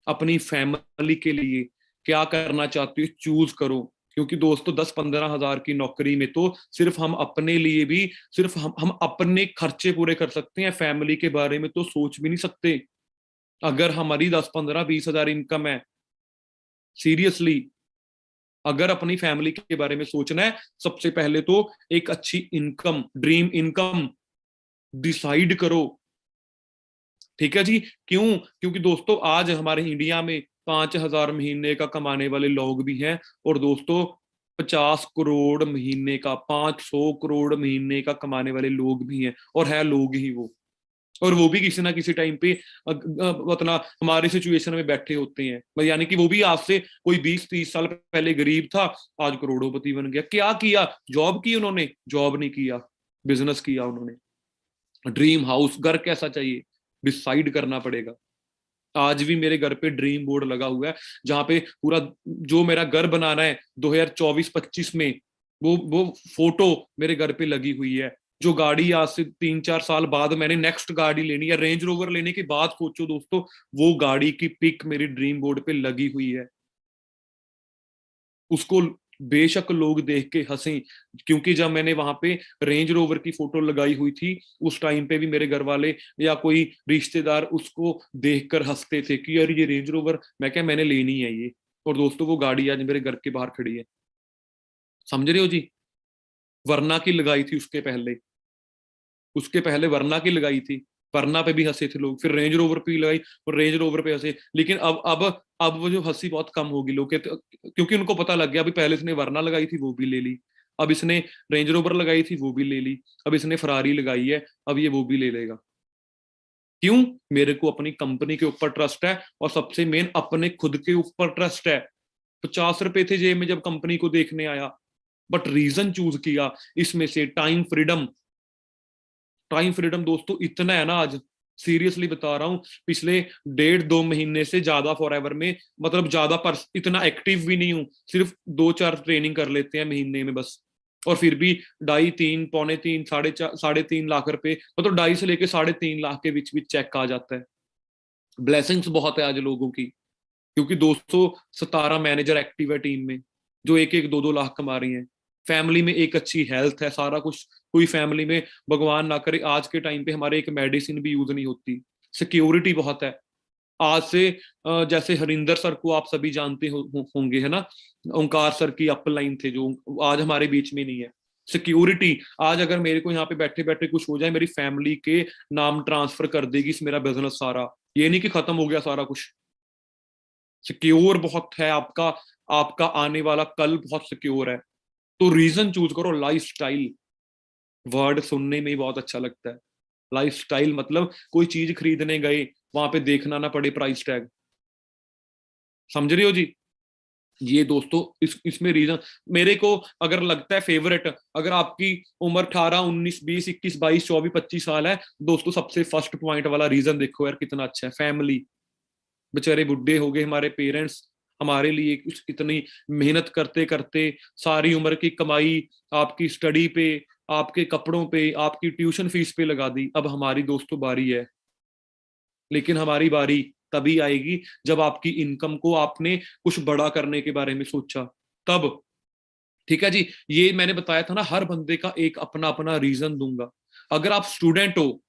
अपनी फैमिली के लिए क्या करना चाहते हो चूज करो, क्योंकि दोस्तों 10-15 हजार की नौकरी में तो सिर्फ हम अपने लिए भी, सिर्फ हम अपने खर्चे पूरे कर सकते हैं, फैमिली के बारे में तो सोच भी नहीं सकते। अगर हमारी 10-15-20 हजार इनकम है, सीरियसली अगर अपनी फैमिली के बारे में सोचना है, सबसे पहले तो एक अच्छी इनकम, ड्रीम इनकम डिसाइड करो। ठीक है जी। क्यों? क्योंकि दोस्तों आज हमारे इंडिया में 5 हजार महीने का कमाने वाले लोग भी हैं, और दोस्तों 50 करोड़ महीने का, 500 करोड़ महीने का कमाने वाले लोग भी हैं, और है लोग ही वो, और वो भी किसी ना किसी टाइम पे मतलब हमारे सिचुएशन में बैठे होते हैं, यानी कि वो भी आज से कोई 20-30 साल पहले गरीब था, आज करोड़ोंपति बन गया। क्या किया? जॉब की उन्होंने? जॉब नहीं किया, बिजनेस किया उन्होंने। ड्रीम हाउस, घर कैसा चाहिए डिसाइड करना पड़ेगा। आज भी मेरे घर पे ड्रीम बोर्ड लगा हुआ है, जहां पे पूरा जो मेरा घर बनाना है 2024-25 में, वो फोटो मेरे घर पे लगी हुई है। जो गाड़ी आज से 3-4 साल बाद मैंने नेक्स्ट गाड़ी लेनी है, रेंज रोवर लेने की बात सोचो दोस्तों, वो गाड़ी की पिक मेरी ड्रीम बोर्ड पे लगी हुई है। उसको बेशक लोग देख के हंसे, क्योंकि जब मैंने वहां पे रेंज रोवर की फोटो लगाई हुई थी, उस टाइम पे भी मेरे घर वाले या कोई रिश्तेदार उसको देखकर हंसते थे कि यार ये रेंज रोवर, मैं क्या, मैंने लेनी है ये। और दोस्तों वो गाड़ी आज मेरे घर के बाहर खड़ी है। समझ रहे हो जी? वरना की लगाई थी उसके पहले, उसके पहले वरना की लगाई थी, वरना पे भी हंसे थे लोग, फिर रेंज रोवर पे लगाई और रेंज रोवर पे हंसे। लेकिन अब वो जो हंसी बहुत कम होगी लोग कहते, क्योंकि उनको पता लग गया अभी पहले इसने वरना लगाई थी वो भी ले ली, अब इसने रेंज रोवर लगाई थी वो भी ले ली, अब इसने फरारी लगाई है, अब ये वो भी ले लेगा। क्यों? मेरे को अपनी कंपनी के ऊपर ट्रस्ट है, और सबसे मेन अपने खुद के ऊपर ट्रस्ट है। 50 रुपए थे जेब में जब कंपनी को देखने आया, बट रीजन चूज किया इसमें से टाइम फ्रीडम। टाइम फ्रीडम दोस्तों इतना है ना आज, सीरियसली बता रहा हूं, पिछले 1.5-2 महीने से ज्यादा फॉरएवर में, मतलब ज्यादा पर इतना एक्टिव भी नहीं हूं, सिर्फ 2-4 ट्रेनिंग कर लेते हैं महीने में बस, और फिर भी 2.5-3, पौने 3, 3.5 लाख रुपए, मतलब 2.5 से लेके 3.5 लाख के बीच बीच चेक आ जाता है। ब्लेसिंग्स बहुत है आज लोगों की, क्योंकि 217 मैनेजर एक्टिव है टीम में, जो 1-1, 2-2 लाख कमा रही हैं। फैमिली में एक अच्छी हेल्थ है, सारा कुछ, कोई फैमिली में भगवान ना करे आज के टाइम पे हमारे एक मेडिसिन भी यूज नहीं होती। सिक्योरिटी बहुत है। आज से जैसे हरिंदर सर को आप सभी जानते होंगे, है ना, ओंकार सर की अपलाइन थे जो आज हमारे बीच में नहीं है। सिक्योरिटी, आज अगर मेरे को यहाँ पे बैठे बैठे कुछ हो जाए, मेरी फैमिली के नाम ट्रांसफर कर देगी इस मेरा बिजनेस सारा, ये नहीं कि खत्म हो गया सारा कुछ। सिक्योर बहुत है आपका, आपका आने वाला कल बहुत सिक्योर है। तो रीजन चूज करो, लाइफ स्टाइल। वर्ड सुनने में ही बहुत अच्छा लगता है। लाइफ स्टाइल मतलब कोई चीज खरीदने गए, वहां पे देखना ना पड़े प्राइस टैग। समझ रहे हो जी? ये दोस्तों इसमें रीजन मेरे को अगर लगता है फेवरेट, अगर आपकी उम्र 18, 19, 20, 21, 22, 24, 25 साल है दोस्तों, सबसे फर्स्ट पॉइंट वाला रीजन देखो यार कितना अच्छा है, फैमिली। बेचारे बुढ़े हो गए हमारे पेरेंट्स, हमारे लिए कुछ इतनी मेहनत करते करते, सारी उम्र की कमाई आपकी स्टडी पे, आपके कपड़ों पे, आपकी ट्यूशन फीस पे लगा दी। अब हमारी दोस्तों बारी है, लेकिन हमारी बारी तभी आएगी जब आपकी इनकम को आपने कुछ बड़ा करने के बारे में सोचा, तब। ठीक है जी। ये मैंने बताया था ना, हर बंदे का एक अपना अपना रीजन दूंगा। अगर आप स्टूडेंट हो,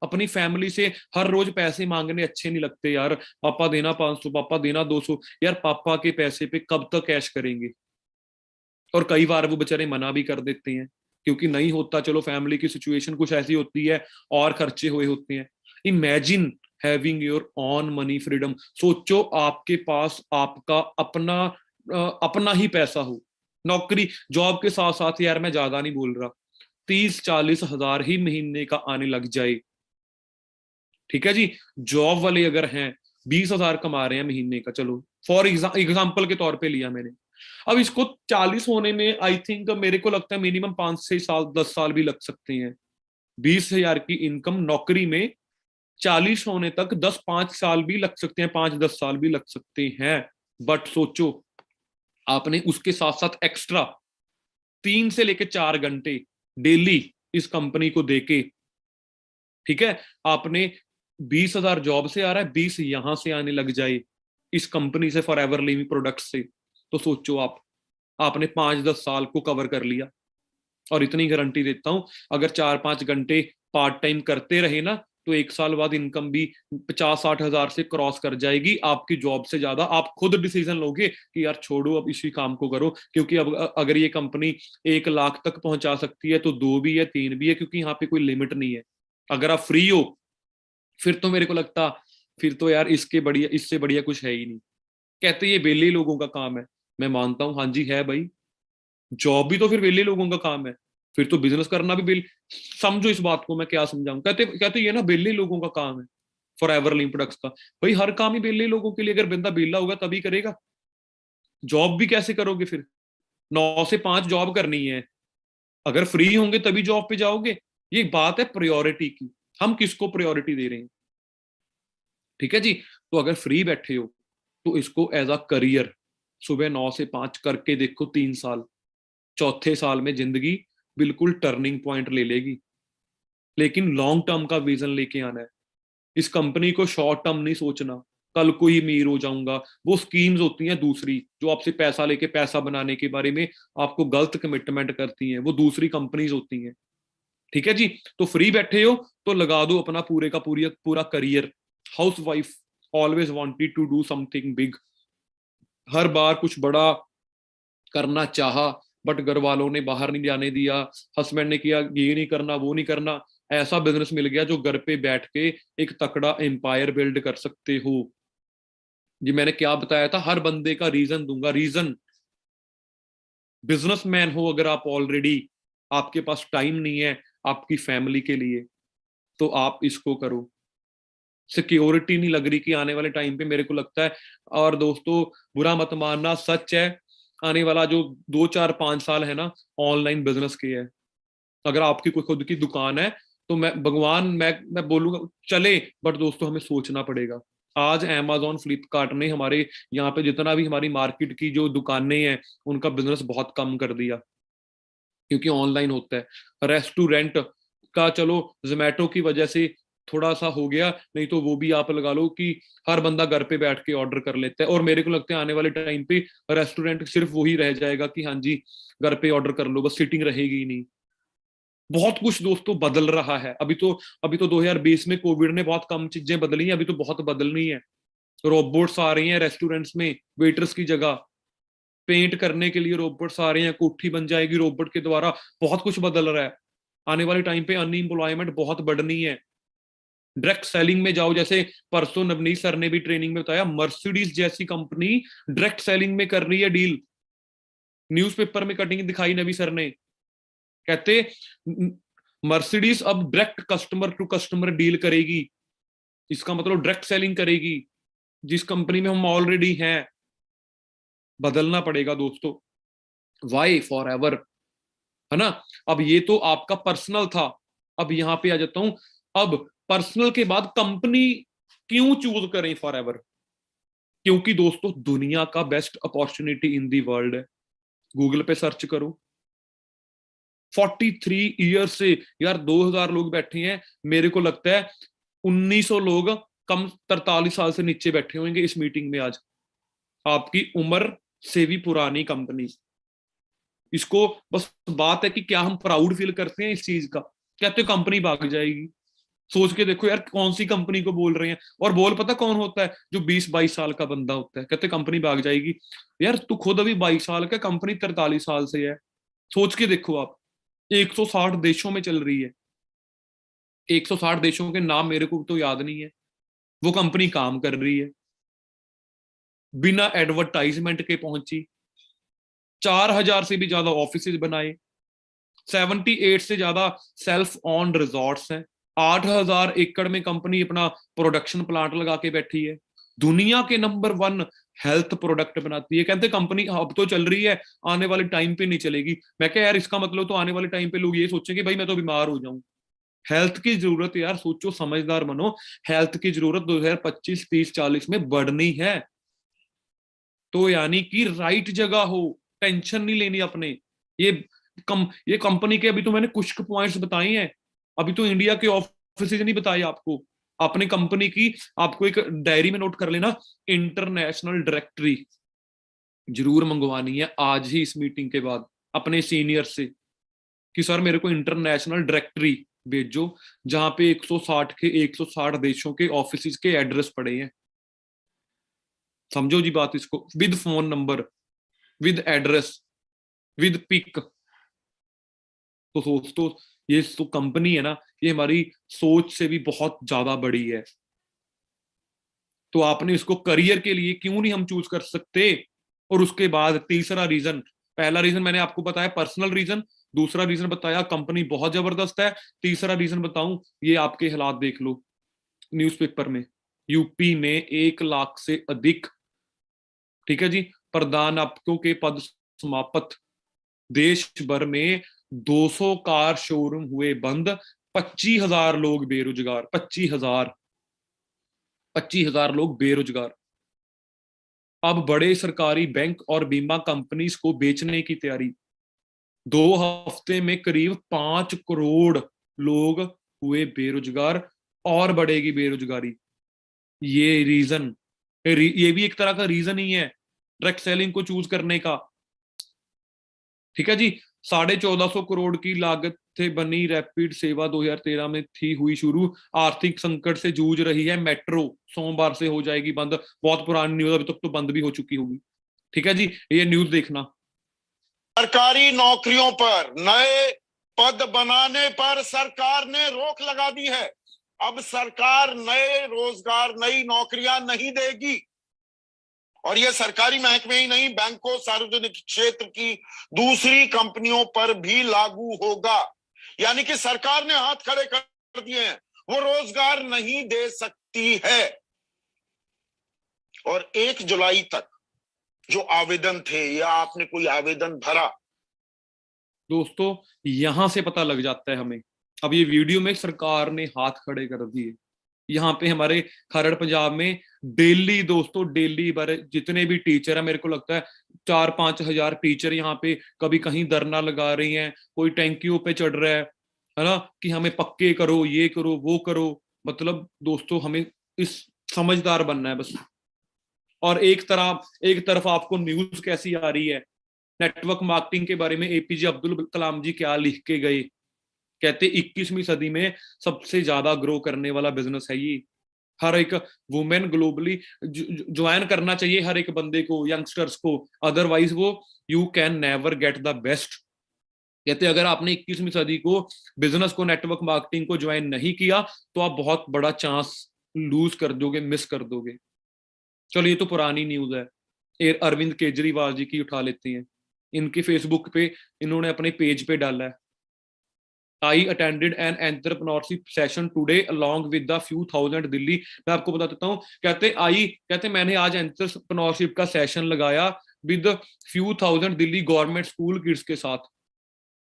अपनी फैमिली से हर रोज पैसे मांगने अच्छे नहीं लगते यार, पापा देना 500, पापा देना 200, यार पापा के पैसे पे कब तक कैश करेंगे। और कई बार वो बेचारे मना भी कर देते हैं, क्योंकि नहीं होता, चलो फैमिली की सिचुएशन कुछ ऐसी होती है, और खर्चे हुए होते हैं। Imagine having your on money freedom. सोचो आपके पास आपका अपना अपना ही पैसा हो। नौकरी जॉब के साथ साथ, यार मैं ज्यादा नहीं बोल रहा, 30-40 हजार ही महीने का आने लग जाए। ठीक है जी। जॉब वाले अगर हैं 20 हजार कमा रहे हैं महीने का, चलो फॉर एग्जाम्पल के तौर पे लिया मैंने, अब इसको 40 होने में आई थिंक मेरे को लगता है मिनिमम 5 से 7 10 साल भी लग सकते हैं। 20 हजार की इनकम नौकरी में 40 होने तक 10-5 साल भी लग सकते हैं, 5-10 साल भी लग सकते हैं। बट सोचो, आपने उसके साथ साथ एक्स्ट्रा 3 से लेकर 4 घंटे डेली इस कंपनी को देके, ठीक है, आपने 20 हजार जॉब से आ रहा है, 20 यहां से आने लग जाए, इस कंपनी से, फॉरएवर लिविंग प्रोडक्ट्स से, तो सोचो आप, आपने 5-10 साल को कवर कर लिया। और इतनी गारंटी देता हूं, अगर 4-5 घंटे पार्ट टाइम करते रहे ना, तो 1 साल बाद इनकम भी 50-60 हजार से क्रॉस कर जाएगी, आपकी जॉब से ज्यादा। आप खुद डिसीजन लोगे कि यार छोड़ो, अब इसी काम को करो, क्योंकि अब अगर ये कंपनी 1 लाख तक पहुंचा सकती है तो 2 भी है, 3 भी है, क्योंकि यहाँ पे कोई लिमिट नहीं है। अगर आप फ्री हो, फिर तो मेरे को लगता, फिर तो यार इसके बढ़िया, इससे बढ़िया कुछ है ही नहीं। कहते ये वेले लोगों का काम है, मैं मानता हूँ, हाँ जी है भाई, जॉब भी तो फिर वेले लोगों का काम है, फिर तो बिजनेस करना भी बेल, समझो इस बात को मैं क्या समझाऊं। कहते कहते ये ना वेले लोगों का काम है, फॉर एवर लिंक प्रोडक्ट्स का। भाई हर काम ही वेले लोगों के लिए, अगर बंदा वेला होगा तभी करेगा। जॉब भी कैसे करोगे फिर, 9 से 5 जॉब करनी है, अगर फ्री होंगे तभी जॉब पे जाओगे। ये बात है प्रायोरिटी की, हम किसको प्रायोरिटी दे रहे हैं। ठीक है जी। तो अगर फ्री बैठे हो तो इसको एज अ करियर, सुबह 9 से 5 करके देखो 3 साल, चौथे साल में जिंदगी बिल्कुल टर्निंग पॉइंट ले लेगी। लेकिन लॉन्ग टर्म का विजन लेके आना है। इस कंपनी को शॉर्ट टर्म नहीं सोचना, कल को ही अमीर हो जाऊंगा। वो स्कीम्स होती हैं दूसरी, जो आपसे पैसा लेके पैसा बनाने के बारे में आपको गलत कमिटमेंट करती हैं, वो दूसरी कंपनीज होती हैं। ठीक है जी। तो फ्री बैठे हो तो लगा दो अपना पूरे का पूरी पूरा career. Housewife always wanted to do something big, हर बार कुछ बड़ा करना चाहा, बट घर वालों ने बाहर नहीं जाने दिया, हस्बैंड ने किया ये नहीं करना वो नहीं करना, ऐसा बिजनेस मिल गया जो घर पे बैठ के एक तकड़ा एम्पायर बिल्ड कर सकते हो। जी मैंने क्या बताया था, हर बंदे का रीजन दूंगा, रीजन। बिजनेसमैन हो अगर आप ऑलरेडी, आपके पास टाइम नहीं है आपकी फैमिली के लिए, तो आप इसको करो। सिक्योरिटी नहीं लग रही कि आने वाले टाइम पे, मेरे को लगता है, और दोस्तों बुरा मत मानना, सच है, आने वाला जो 2-4-5 साल है ना, ऑनलाइन बिजनेस के है। अगर आपकी कोई खुद की दुकान है तो मैं भगवान, मैं बोलूंगा चले, बट दोस्तों हमें सोचना पड़ेगा। आज amazon फ्लिपकार्ट ने हमारे यहाँ पे जितना भी हमारी मार्केट की जो दुकानें हैं उनका बिजनेस बहुत कम कर दिया, क्योंकि ऑनलाइन होता है। रेस्टोरेंट का चलो जोमेटो की वजह से थोड़ा सा हो गया, नहीं तो वो भी आप लगा लो कि हर बंदा घर पे बैठ के ऑर्डर कर लेता है। और मेरे को लगता है आने वाले टाइम पे रेस्टोरेंट सिर्फ वही रह जाएगा कि हाँ जी घर पे ऑर्डर कर लो, बस सीटिंग रहेगी ही नहीं। बहुत कुछ दोस्तों बदल रहा है अभी तो 2020 में कोविड ने बहुत कम चीजें बदली हैं, अभी तो बहुत बदलनी है। रोबोट्स आ रही हैं रेस्टोरेंट्स में वेटर्स की जगह, पेंट करने के लिए रोबोट्स आ रहे हैं, कोठी बन जाएगी रोबोट के द्वारा। बहुत कुछ बदल रहा है। आने वाले टाइम पे अनएम्प्लॉयमेंट बहुत बढ़नी है। डायरेक्ट सेलिंग में जाओ, जैसे परसों नवनीत सर ने भी ट्रेनिंग में बताया, मर्सिडीज जैसी कंपनी डायरेक्ट सेलिंग में कर रही है डील। न्यूज़पेपर में कटिंग दिखाई नवी सर ने, कहते मर्सिडीज अब direct customer to customer deal करेगी। इसका मतलब डायरेक्ट सेलिंग करेगी, जिस कंपनी में हम ऑलरेडी हैं। बदलना पड़ेगा दोस्तों, वाई फॉर एवर, है ना। अब ये तो आपका पर्सनल था, अब यहां पे आ जाता हूं। अब पर्सनल के बाद कंपनी क्यों चूज करें फॉर एवर, क्योंकि दोस्तों दुनिया का best opportunity in the world है। गूगल पे सर्च करो, 43 ईयर से, यार 2000 लोग बैठे हैं, मेरे को लगता है 1900 लोग कम 43 साल से नीचे बैठे होंगे इस मीटिंग में आज। आपकी उम्र से भी पुरानी कंपनी। इसको बस बात है कि क्या हम प्राउड फील करते हैं इस चीज का। कहते कंपनी भाग जाएगी, सोच के देखो यार कौन सी कंपनी को बोल रहे हैं। और बोल पता कौन होता है, जो 20-22 साल का बंदा होता है, कहते कंपनी भाग जाएगी। यार तू खुद अभी 22 साल का, कंपनी 43 साल से है। सोच के देखो आप, 160 देशों में चल रही है। 160 देशों के नाम मेरे को तो याद नहीं है, वो कंपनी काम कर रही है, बिना एडवर्टाइजमेंट के पहुंची। 4000 से भी ज्यादा ऑफिस बनाए, 78 से ज्यादा सेल्फ ऑन रिजॉर्ट्स हैं, 8000 एकड़ में कंपनी अपना प्रोडक्शन प्लांट लगा के बैठी है। दुनिया के नंबर 1 हेल्थ प्रोडक्ट बनाती है। कहते कंपनी अब तो चल रही है, आने वाले टाइम पे नहीं चलेगी। मैं क्या यार, इसका मतलब तो आने वाले टाइम पे लोग ये सोचेंगे भाई मैं तो बीमार हो जाऊं। हेल्थ की जरूरत यार, सोचो समझदार बनो, हेल्थ की जरूरत 2025, 30, 40 में बढ़नी है। तो यानी कि राइट जगह हो, टेंशन नहीं लेनी अपने। ये ये कंपनी के अभी तो मैंने कुछ पॉइंट्स बताए हैं, अभी तो इंडिया के ऑफिस नहीं बताए आपको। अपनी कंपनी की आपको एक डायरी में नोट कर लेना, इंटरनेशनल डायरेक्टरी जरूर मंगवानी है आज ही इस मीटिंग के बाद अपने सीनियर से, कि सर मेरे को इंटरनेशनल डायरेक्टरी भेजो जहां पे 160 देशों के ऑफिस के एड्रेस पड़े हैं। समझो जी बात इसको, with phone number, with address, with pic. तो दोस्तों ये तो कंपनी है ना, ये हमारी सोच से भी बहुत ज्यादा बड़ी है। तो आपने इसको करियर के लिए क्यों नहीं हम चूज कर सकते। और उसके बाद तीसरा रीजन, पहला रीजन मैंने आपको बताया पर्सनल रीजन, दूसरा रीजन बताया कंपनी बहुत जबरदस्त है, तीसरा रीजन बताऊं, ये आपके हालात देख लो न्यूज़पेपर में, यूपी में 1 लाख से अधिक, ठीक है जी, प्रधानाध्यापकों के पद समाप्त, देश भर में 200 कार शोरूम हुए बंद, 25,000 लोग बेरोजगार, 25,000 लोग बेरोजगार। अब बड़े सरकारी बैंक और बीमा कंपनीज को बेचने की तैयारी, 2 हफ्ते में करीब 5 करोड़ लोग हुए बेरोजगार और बढ़ेगी बेरोजगारी। ये रीजन, ये भी एक तरह का रीजन ही है डायरेक्ट सेलिंग को चूज करने का, ठीक है जी। 1450 करोड़ की लागत से बनी रैपिड सेवा 2013 में थी हुई शुरू, आर्थिक संकट से जूझ रही है मेट्रो, सोमवार से हो जाएगी बंद। बहुत पुरानी न्यूज, अभी तक तो बंद भी हो चुकी होगी, ठीक है जी, ये न्यूज देखना। सरकारी नौकरियों पर नए पद बनाने पर सरकार ने रोक लगा दी है। अब सरकार नए रोजगार, नई नौकरियां नहीं देगी। और यह सरकारी महकमे ही नहीं, बैंकों, सार्वजनिक क्षेत्र की दूसरी कंपनियों पर भी लागू होगा। यानी कि सरकार ने हाथ खड़े कर दिए हैं, वो रोजगार नहीं दे सकती है। और 1 जुलाई तक जो आवेदन थे, या आपने कोई आवेदन भरा, दोस्तों यहां से पता लग जाता है हमें, अब ये वीडियो में सरकार ने हाथ खड़े कर दिए। यहाँ पे हमारे खरड़ पंजाब में डेली, दोस्तों डेली बारे जितने भी टीचर है, मेरे को लगता है 4-5 हजार टीचर यहाँ पे कभी कहीं धरना लगा रही हैं, कोई टैंकियों पे चढ़ रहा है ना, कि हमें पक्के करो, ये करो, वो करो। मतलब दोस्तों हमें इस समझदार बनना है बस। और एक तरफ आपको न्यूज कैसी आ रही है, नेटवर्क मार्केटिंग के बारे में एपीजे अब्दुल कलाम जी क्या लिख के गए, कहते 21वीं सदी में सबसे ज्यादा ग्रो करने वाला बिजनेस है ये। हर एक वुमेन ग्लोबली ज्वाइन करना चाहिए, हर एक बंदे को, यंगस्टर्स को, अदरवाइज वो you can never get the best. कहते अगर आपने 21वीं सदी को, बिजनेस को, नेटवर्क मार्केटिंग को ज्वाइन नहीं किया तो आप बहुत बड़ा चांस लूज कर दोगे, मिस कर दोगे। चलो ये तो पुरानी न्यूज है, अरविंद केजरीवाल जी की उठा लेते हैं। इनके फेसबुक पे इन्होंने अपने पेज पे डाला है, I attended an entrepreneurship session today along with the few thousand Delhi. मैं आपको बता देता हूँ, कहते मैंने आज एंटरप्रेन्योरशिप का सेशन लगाया with few thousand Delhi government school kids के साथ।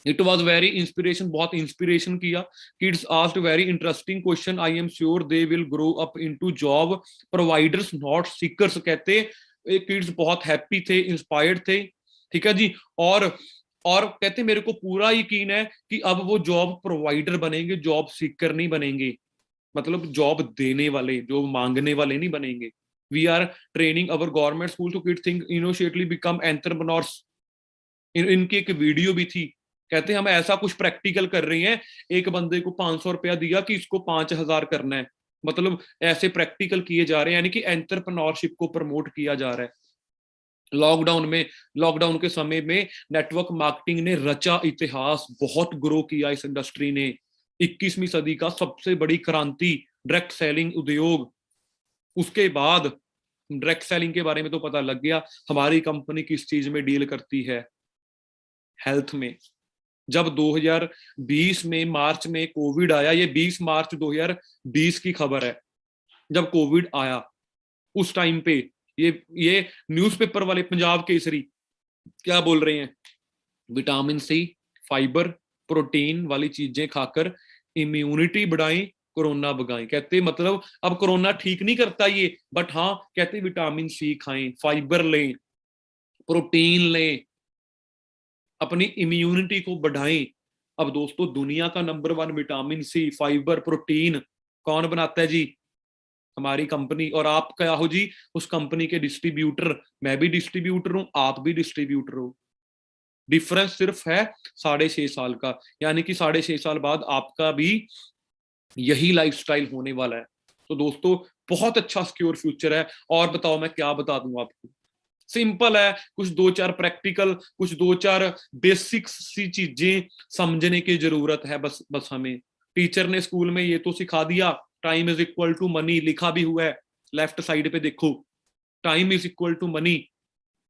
इट वॉज वेरी इंस्पिरेशन, बहुत इंस्पिरेशन किया। Kids asked very interesting question, I am sure they will grow up into job providers not seekers. कहते किड्स बहुत हैप्पी थे, इंस्पायर्ड थे, ठीक है जी। और कहते मेरे को पूरा यकीन है कि अब वो जॉब प्रोवाइडर बनेंगे, जॉब सीकर नहीं बनेंगे, मतलब जॉब देने वाले, जो मांगने वाले नहीं बनेंगे। We are training our government school to kid think initially become entrepreneurs. इनकी एक वीडियो भी थी, कहते हम ऐसा कुछ प्रैक्टिकल कर रहे हैं, एक बंदे को 500 रुपया दिया कि इसको 5,000 करना है, मतलब ऐसे प्रैक्टिकल किए जा रहे हैं, यानी कि एंटरप्रेन्योरशिप को प्रमोट किया जा रहा है। लॉकडाउन के समय में नेटवर्क मार्केटिंग ने रचा इतिहास, बहुत ग्रो किया इस इंडस्ट्री ने। 21वीं सदी का सबसे बड़ी क्रांति डायरेक्ट सेलिंग उद्योग। उसके बाद डायरेक्ट सेलिंग के बारे में तो पता लग गया, हमारी कंपनी किस चीज में डील करती है, हेल्थ में। जब 2020 में मार्च में कोविड आया, ये 20 मार्च 2020 की खबर है, जब कोविड आया उस टाइम पे ये न्यूज़पेपर वाले पंजाब केसरी क्या बोल रहे हैं, विटामिन सी, फाइबर, प्रोटीन वाली चीजें खाकर इम्यूनिटी बढ़ाएं, कोरोना भगाएं। कहते मतलब अब कोरोना ठीक नहीं करता ये, बट हाँ कहते विटामिन सी खाएं, फाइबर लें, प्रोटीन लें, अपनी इम्यूनिटी को बढ़ाएं। अब दोस्तों दुनिया का number 1 vitamin C, fibre, protein कौन बनाता है जी? हमारी कंपनी। और आप क्या हो जी? उस कंपनी के डिस्ट्रीब्यूटर। मैं भी डिस्ट्रीब्यूटर हूं, आप भी डिस्ट्रीब्यूटर हो। डिफरेंस सिर्फ है 6.5 साल का, यानी कि 6.5 साल बाद आपका भी यही लाइफस्टाइल होने वाला है। तो दोस्तों बहुत अच्छा सिक्योर फ्यूचर है। और बताओ मैं क्या बता दूं आपको? सिंपल है, कुछ 2-4 प्रैक्टिकल, कुछ 2-4 बेसिक्स सी चीजें समझने की जरूरत है बस बस हमें। टीचर ने स्कूल में ये तो सिखा दिया, time is equal to money, लिखा भी हुआ है लेफ्ट साइड पे देखो, time is equal to money.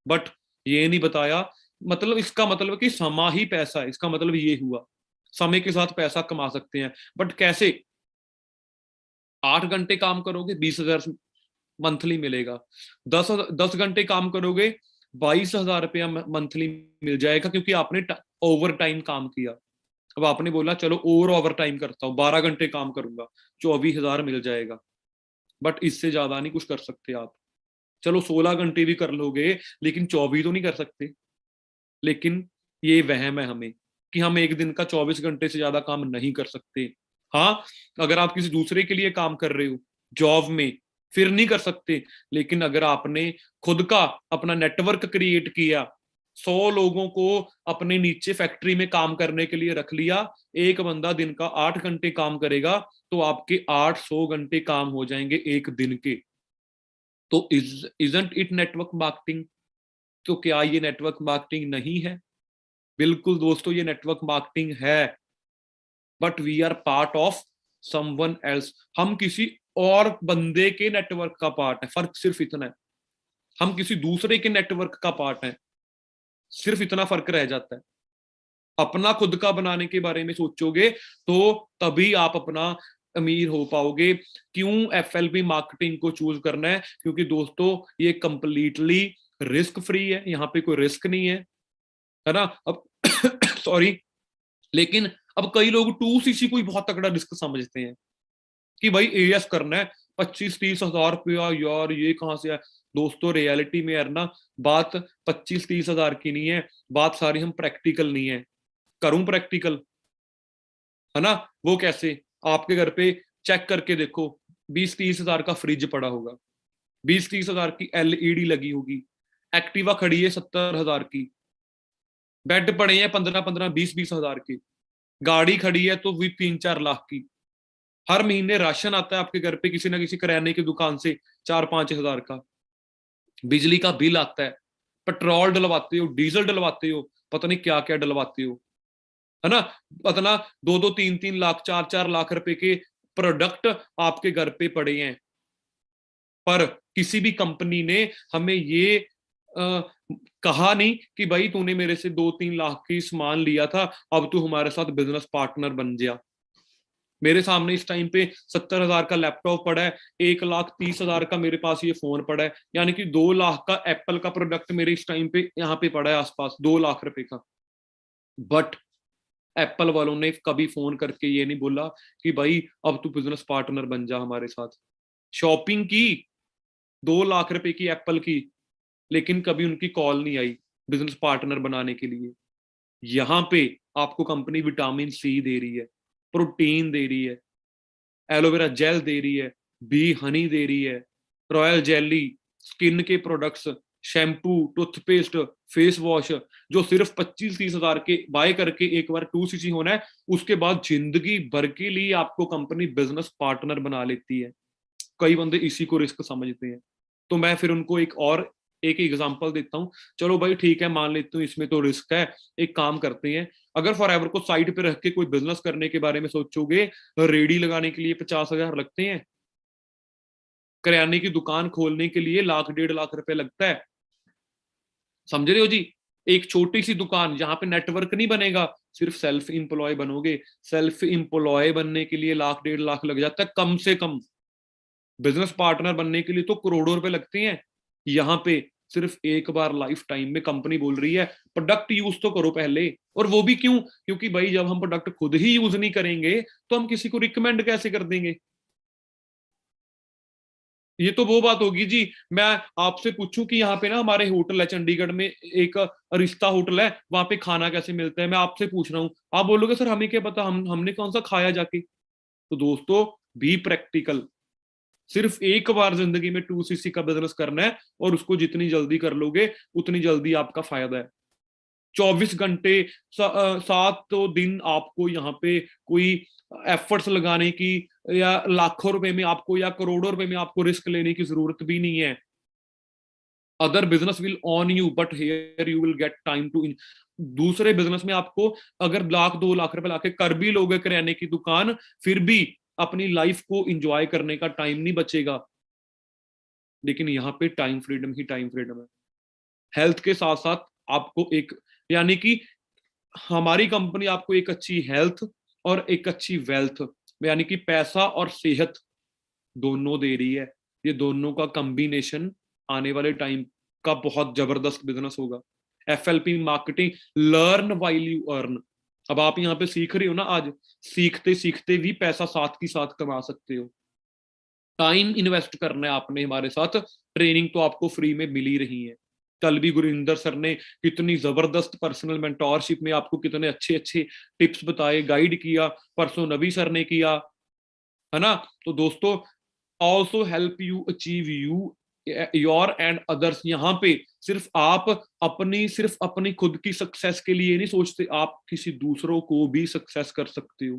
But ये नहीं बताया, मतलब इसका मतलब कि समा ही पैसा है, इसका मतलब ये हुआ समय के साथ पैसा कमा सकते हैं। बट कैसे? 8 घंटे काम करोगे 20,000 मंथली मिलेगा। 10 घंटे काम करोगे 22,000 रुपया मंथली मिल जाएगा, क्योंकि आपने ओवर टाइम काम किया। अब आपने बोला चलो और ओवर टाइम करता हूँ, 12 घंटे काम करूंगा, 24,000 मिल जाएगा। बट इससे ज्यादा नहीं कुछ कर सकते आप। चलो 16 घंटे भी कर लोगे, लेकिन 24 तो नहीं कर सकते। लेकिन ये वहम है हमें कि हम एक दिन का 24 घंटे से ज्यादा काम नहीं कर सकते। हाँ, अगर आप किसी दूसरे के लिए काम कर रहे हो जॉब में, फिर नहीं कर सकते। लेकिन अगर आपने खुद का अपना नेटवर्क क्रिएट किया, 100 लोगों को अपने नीचे फैक्ट्री में काम करने के लिए रख लिया, एक बंदा दिन का 8 घंटे काम करेगा, तो आपके 800 घंटे काम हो जाएंगे एक दिन के। तो इजंट इट नेटवर्क मार्केटिंग? तो क्या ये नेटवर्क मार्केटिंग नहीं है? बिल्कुल दोस्तों, ये नेटवर्क मार्केटिंग है। But we are part of someone else, हम किसी और बंदे के नेटवर्क का पार्ट है, फर्क सिर्फ इतना है। हम किसी दूसरे के नेटवर्क का पार्ट है, सिर्फ इतना फर्क रह जाता है। अपना खुद का बनाने के बारे में सोचोगे तो तभी आप अपना अमीर हो पाओगे। क्यों एफएलपी मार्केटिंग को चूज करना है? क्योंकि दोस्तों ये कंप्लीटली रिस्क फ्री है, यहाँ पे कोई रिस्क नहीं है ना। अब सॉरी, लेकिन अब कई लोग 2cc को ही बहुत तगड़ा रिस्क समझते हैं कि भाई एएस करना है 25-30 हजार रुपया, यार ये कहां से है? दोस्तों रियलिटी में यार ना, बात 25-30 हजार की नहीं है, बात सारी हम प्रैक्टिकल नहीं है। करूं प्रैक्टिकल, है ना? वो कैसे? आपके घर पे चेक करके देखो, 20-30 हजार का फ्रिज पड़ा होगा, 20-30 हजार की एलईडी लगी होगी, एक्टिवा खड़ी है 70 हजार की, बेड पड़े हैं 15-15, 20-20 हजार के, गाड़ी खड़ी है तो भी 3-4 लाख की, हर महीने राशन आता है आपके घर पे किसी ना किसी किराने की दुकान से 4-5 हजार का, बिजली का बिल आता है, पेट्रोल डलवाते हो, डीजल डलवाते हो, पता नहीं क्या क्या डलवाते हो, है ना? पता ना 2-2, 3-3 लाख, 4-4 लाख रुपए के प्रोडक्ट आपके घर पे पड़े हैं। पर किसी भी कंपनी ने हमें ये कहा नहीं कि भाई तूने मेरे से 2-3 लाख की सामान लिया था, अब तू हमारे साथ बिजनेस पार्टनर बन गया। मेरे सामने इस टाइम पे 70 हजार का लैपटॉप पड़ा है, 1,30,000 का मेरे पास ये फोन पड़ा है, यानी कि 2 लाख का एप्पल का प्रोडक्ट मेरे इस टाइम पे यहाँ पे पड़ा है आसपास, 2 लाख रुपए का। बट एप्पल वालों ने कभी फोन करके ये नहीं बोला कि भाई अब तू बिजनेस पार्टनर बन जा हमारे साथ। शॉपिंग की 2 लाख रुपए की एप्पल की, लेकिन कभी उनकी कॉल नहीं आई बिजनेस पार्टनर बनाने के लिए। यहाँ पे आपको कंपनी विटामिन सी दे रही है, प्रोटीन दे रही है, एलोवेरा जेल दे रही है, बी हनी दे रही है, रॉयल जेली, स्किन के products, shampoo, toothpaste, face wash, जो सिर्फ 25-30 हजार के बाय करके एक बार 2cc होना है, उसके बाद जिंदगी भर के लिए आपको कंपनी बिजनेस पार्टनर बना लेती है। कई बंदे इसी को रिस्क समझते हैं। तो मैं फिर उनको एक एग्जांपल देता हूँ। चलो भाई ठीक है, मान लेती हूँ इसमें तो रिस्क है, एक काम करते हैं, अगर फॉरएवर को साइड पे रख के कोई बिजनेस करने के बारे में सोचोगे, रेडी लगाने के लिए 50,000 लगते हैं, किराने की दुकान खोलने के लिए 1-1.5 लाख रुपए लगता है। समझ रहे हो जी? एक छोटी सी दुकान जहां पे नेटवर्क नहीं बनेगा, सिर्फ सेल्फ इंप्लॉय बनोगे, सेल्फ इंप्लॉय बनने के लिए 1-1.5 लाख लग जाता है कम से कम। बिजनेस पार्टनर बनने के लिए तो करोड़ों रुपए लगते हैं। यहाँ पे सिर्फ एक बार लाइफ टाइम में कंपनी बोल रही है प्रोडक्ट यूज तो करो पहले। और वो भी क्यों? क्योंकि भाई जब हम प्रोडक्ट खुद ही यूज नहीं करेंगे तो हम किसी को रिकमेंड कैसे कर देंगे? ये तो वो बात होगी जी, मैं आपसे पूछूं कि यहाँ पे ना हमारे होटल है चंडीगढ़ में, एक रिश्ता होटल है, वहां पे खाना कैसे मिलता है, मैं आपसे पूछ रहा हूँ, आप बोलोगे सर हमें क्या पता, हमने कौन सा खाया जाके। तो दोस्तों बी प्रैक्टिकल। सिर्फ एक बार जिंदगी में 2cc का बिजनेस करना है और उसको जितनी जल्दी कर लोगे उतनी जल्दी आपका फायदा है। 24 घंटे 7 दिन आपको यहाँ पे कोई एफर्ट्स लगाने की या लाखों रुपए में आपको या करोड़ों रुपए में आपको रिस्क लेने की जरूरत भी नहीं है। Other business will on you but here you will get time to. दूसरे बिजनेस में आपको अगर 1-2 लाख रुपए लाके कर भी लोगे किराने की दुकान, फिर भी अपनी लाइफ को एंजॉय करने का टाइम नहीं बचेगा। लेकिन यहाँ पे टाइम फ्रीडम ही टाइम फ्रीडम है। हेल्थ के साथ साथ आपको एक, यानी कि हमारी कंपनी आपको एक अच्छी हेल्थ और एक अच्छी वेल्थ, यानी कि पैसा और सेहत दोनों दे रही है। ये दोनों का कॉम्बिनेशन आने वाले टाइम का बहुत जबरदस्त बिजनेस होगा। FLP marketing, learn while you earn. अब आप यहाँ पे सीख रहे हो ना, आज सीखते सीखते भी पैसा साथ की साथ कमा सकते हो। टाइम इन्वेस्ट करना है आपने हमारे साथ, ट्रेनिंग तो आपको फ्री में मिल ही रही है। कल भी गुरिंदर सर ने कितनी जबरदस्त पर्सनल मेंटोरशिप में आपको कितने अच्छे अच्छे टिप्स बताए, गाइड किया। परसों नबी सर ने किया, है ना। तो दोस्तों, also help you achieve you your and others. यहाँ पे सिर्फ अपनी खुद की सक्सेस के लिए नहीं सोचते, आप किसी दूसरों को भी सक्सेस कर सकते हो।